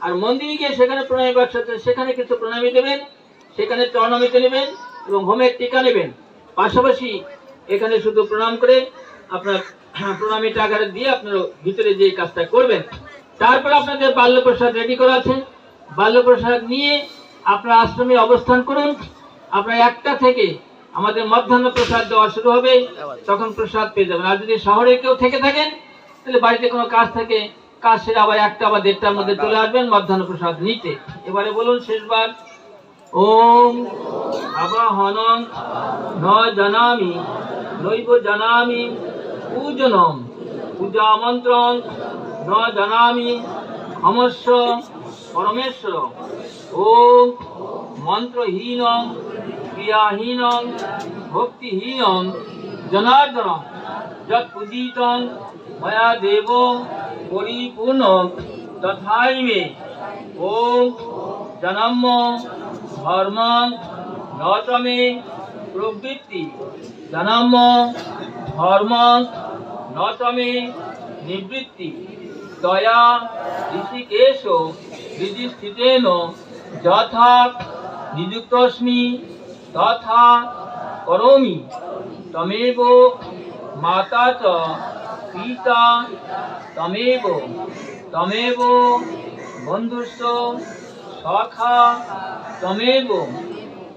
আর মন্দিরে গিয়ে সেখানে প্রণামী বাক্স আছে, সেখানে কিছু প্রণামী দেবেন, সেখানে চরণামৃত নেবেন এবং হোমের টিকা নেবেন। পাশাপাশি এখানে শুধু প্রণাম করে আপনার প্রণামী টাকা দিয়ে আপনার ভিতরে যে কাজটা করবেন। তারপর আপনাদের বাল্যপ্রসাদ রেডি করা আছে, বাল্যপ্রসাদ নিয়ে আপনার আশ্রমে অবস্থান করুন। আপনার 1টা থেকে আমাদের মধ্যাহ্ন প্রসাদ দেওয়া শুরু হবে, তখন প্রসাদ পেয়ে যাবেন। আর যদি শহরে কেউ থেকে থাকেন, তাহলে বাড়িতে কোনো কাজ থাকে, কাজ সেরে আবার 1টা বা 1:30টার মধ্যে চলে আসবেন মধ্যাহ্ন প্রসাদ নিতে। এবারে বলুন শেষবার, ওম আবাহনং ন জানামি নৈব জানামি পূজনম পূজা মন্ত্রং ন জানামি ক্ষমস্ব পরমেশ্বর। ওম মন্ত্রহীনং ক্রিয়াহীনং ভক্তিহীনং জনার্দন যৎ পূজিতং ময়া দেব পরিপূর্ণং তথাই মে। ওম জনম ধর্মং ন চ মে প্রবৃত্তি জনম ধর্মং ন চ মে নিবৃত্তি। দয়া ঋষিকেশ হৃদিস্থিতেন যথা নিযুক্তস্মি তথা করোমি। তমেব মাতা চ পিতা তমেব তমেব বন্ধুশ্চ সখা তমেব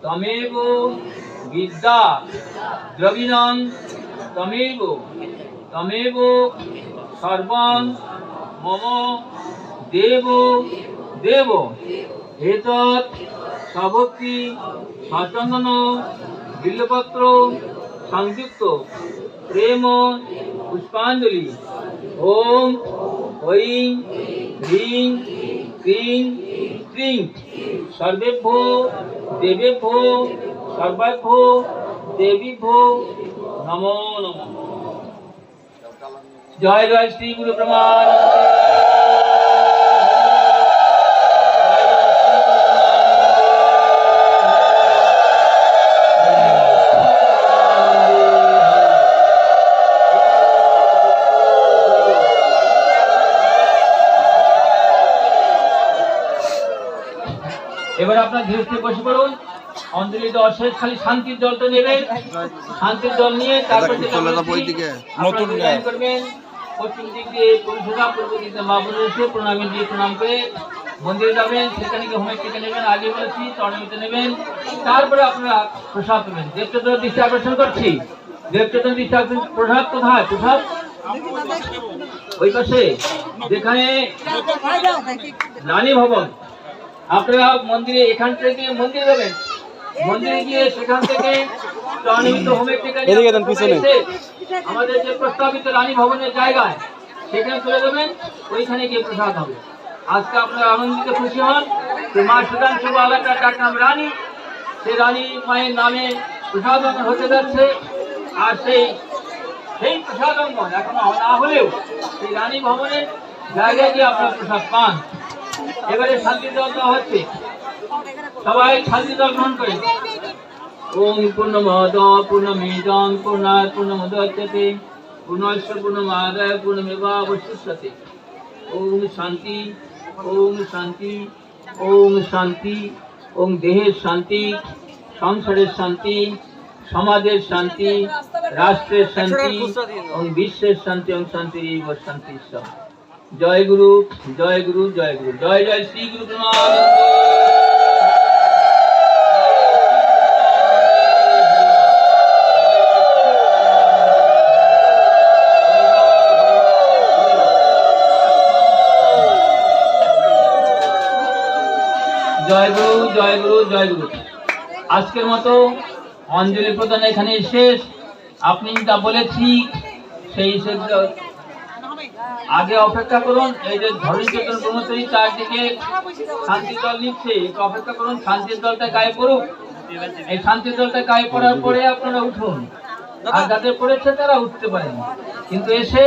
তমেব বিদ্যা দ্রবিণং তমেব তমেব সর্বং মম দেব দেব। এতৎ সভক্তি সচন্দন বিল্লপত্র সংযুক্ত প্রেম পুষ্পাঞ্জলি। ওম ঐং হ্রিং ক্রিং ক্রিং সর্বেভ্যো দেবেভ্যো সর্বাভ্যো দেবীভ্যো নমো নমঃ। জয় জয় শ্রী গুরু প্রমাণ। এবার আপনার ধীরে ধীরে বসে পড়ুন। অঞ্জলি দেওয়ার শেষ খালি শান্তির জলটা নেবেন। শান্তির জল নিয়ে তারপর করবেন। পশ্চিম দিক দিয়ে পরিষেবা, পূর্ব দিক দিয়ে মা বোনের এসে প্রণামী দিয়ে প্রণাম করে মন্দিরে যাবেন। সেখানে গিয়ে হোমের টিকা নেবেন, আগে বলেছি চরণমিতে নেবেন। তারপরে আপনারা প্রসাদ নেবেন। দেবচন্দ্র দৃষ্টি আকর্ষণ করছি। দেবচন্দ্র দৃষ্টি আকর্ষণ। প্রসাদ কোথায়? প্রসাদ ওই পাশে যেখানে রানী ভবন। আপনারা মন্দিরে এখান থেকে মন্দিরে যাবেন। মন্দিরে গিয়ে সেখান থেকে চরণমিত হোমের টিকা আমাদের যে প্রস্তাবিত রানী ভবনের জায়গায় সেখানে চলে যাবেন। ওইখানে গিয়ে প্রসাদ হবে। আজকে আপনারা আনন্দিত খুশি হন যে মা সুধাংশু বালাটা যার নাম রানী, সেই রানী মায়ের নামে প্রসাদ হতে যাচ্ছে। আর সেই প্রসাদ এখনো না হলেও সেই রানী ভবনের জায়গায় গিয়ে আপনারা প্রসাদ পান। এবারে শান্তি জল দেওয়া হচ্ছে। সবাই শান্তি জল গ্রহণ করে। ওম পূর্ণমদ পূর্ণমিদং পূর্ণাৎ পূর্ণমুদচ্যতে পূর্ণস্য পূর্ণমাদায় পূর্ণমেবাবশিষ্যতে। ওম শান্তি ওম শান্তি ওম শান্তি। ওম দেহের শান্তি, সংসারের শান্তি, সমাজের শান্তি, রাষ্ট্রের শান্তি, ওম বিশ্বের শান্তি। ওম শান্তি শান্তি। জয় গুরু জয় গুরু জয় গুরু। জয় জয় শ্রী গুরু প্রমাণ। জয় গুরু জয় গুরু জয় গুরু। আজকের মতো অঞ্জলি প্রদান এখানে শেষ। আপনি যা বলেছি সেই আগে অপেক্ষা করুন। এই যে ধরণী চেতন ব্রহ্মচারী চারদিকে শান্তি জল নিচ্ছে, একটু অপেক্ষা করুন। শান্তির জলটা গায়ে পড়ুক। এই শান্তির জলটা গায়ে পড়ার পরে আপনারা উঠুন। আর যাদের পড়েছে তারা উঠতে পারেন, কিন্তু এসে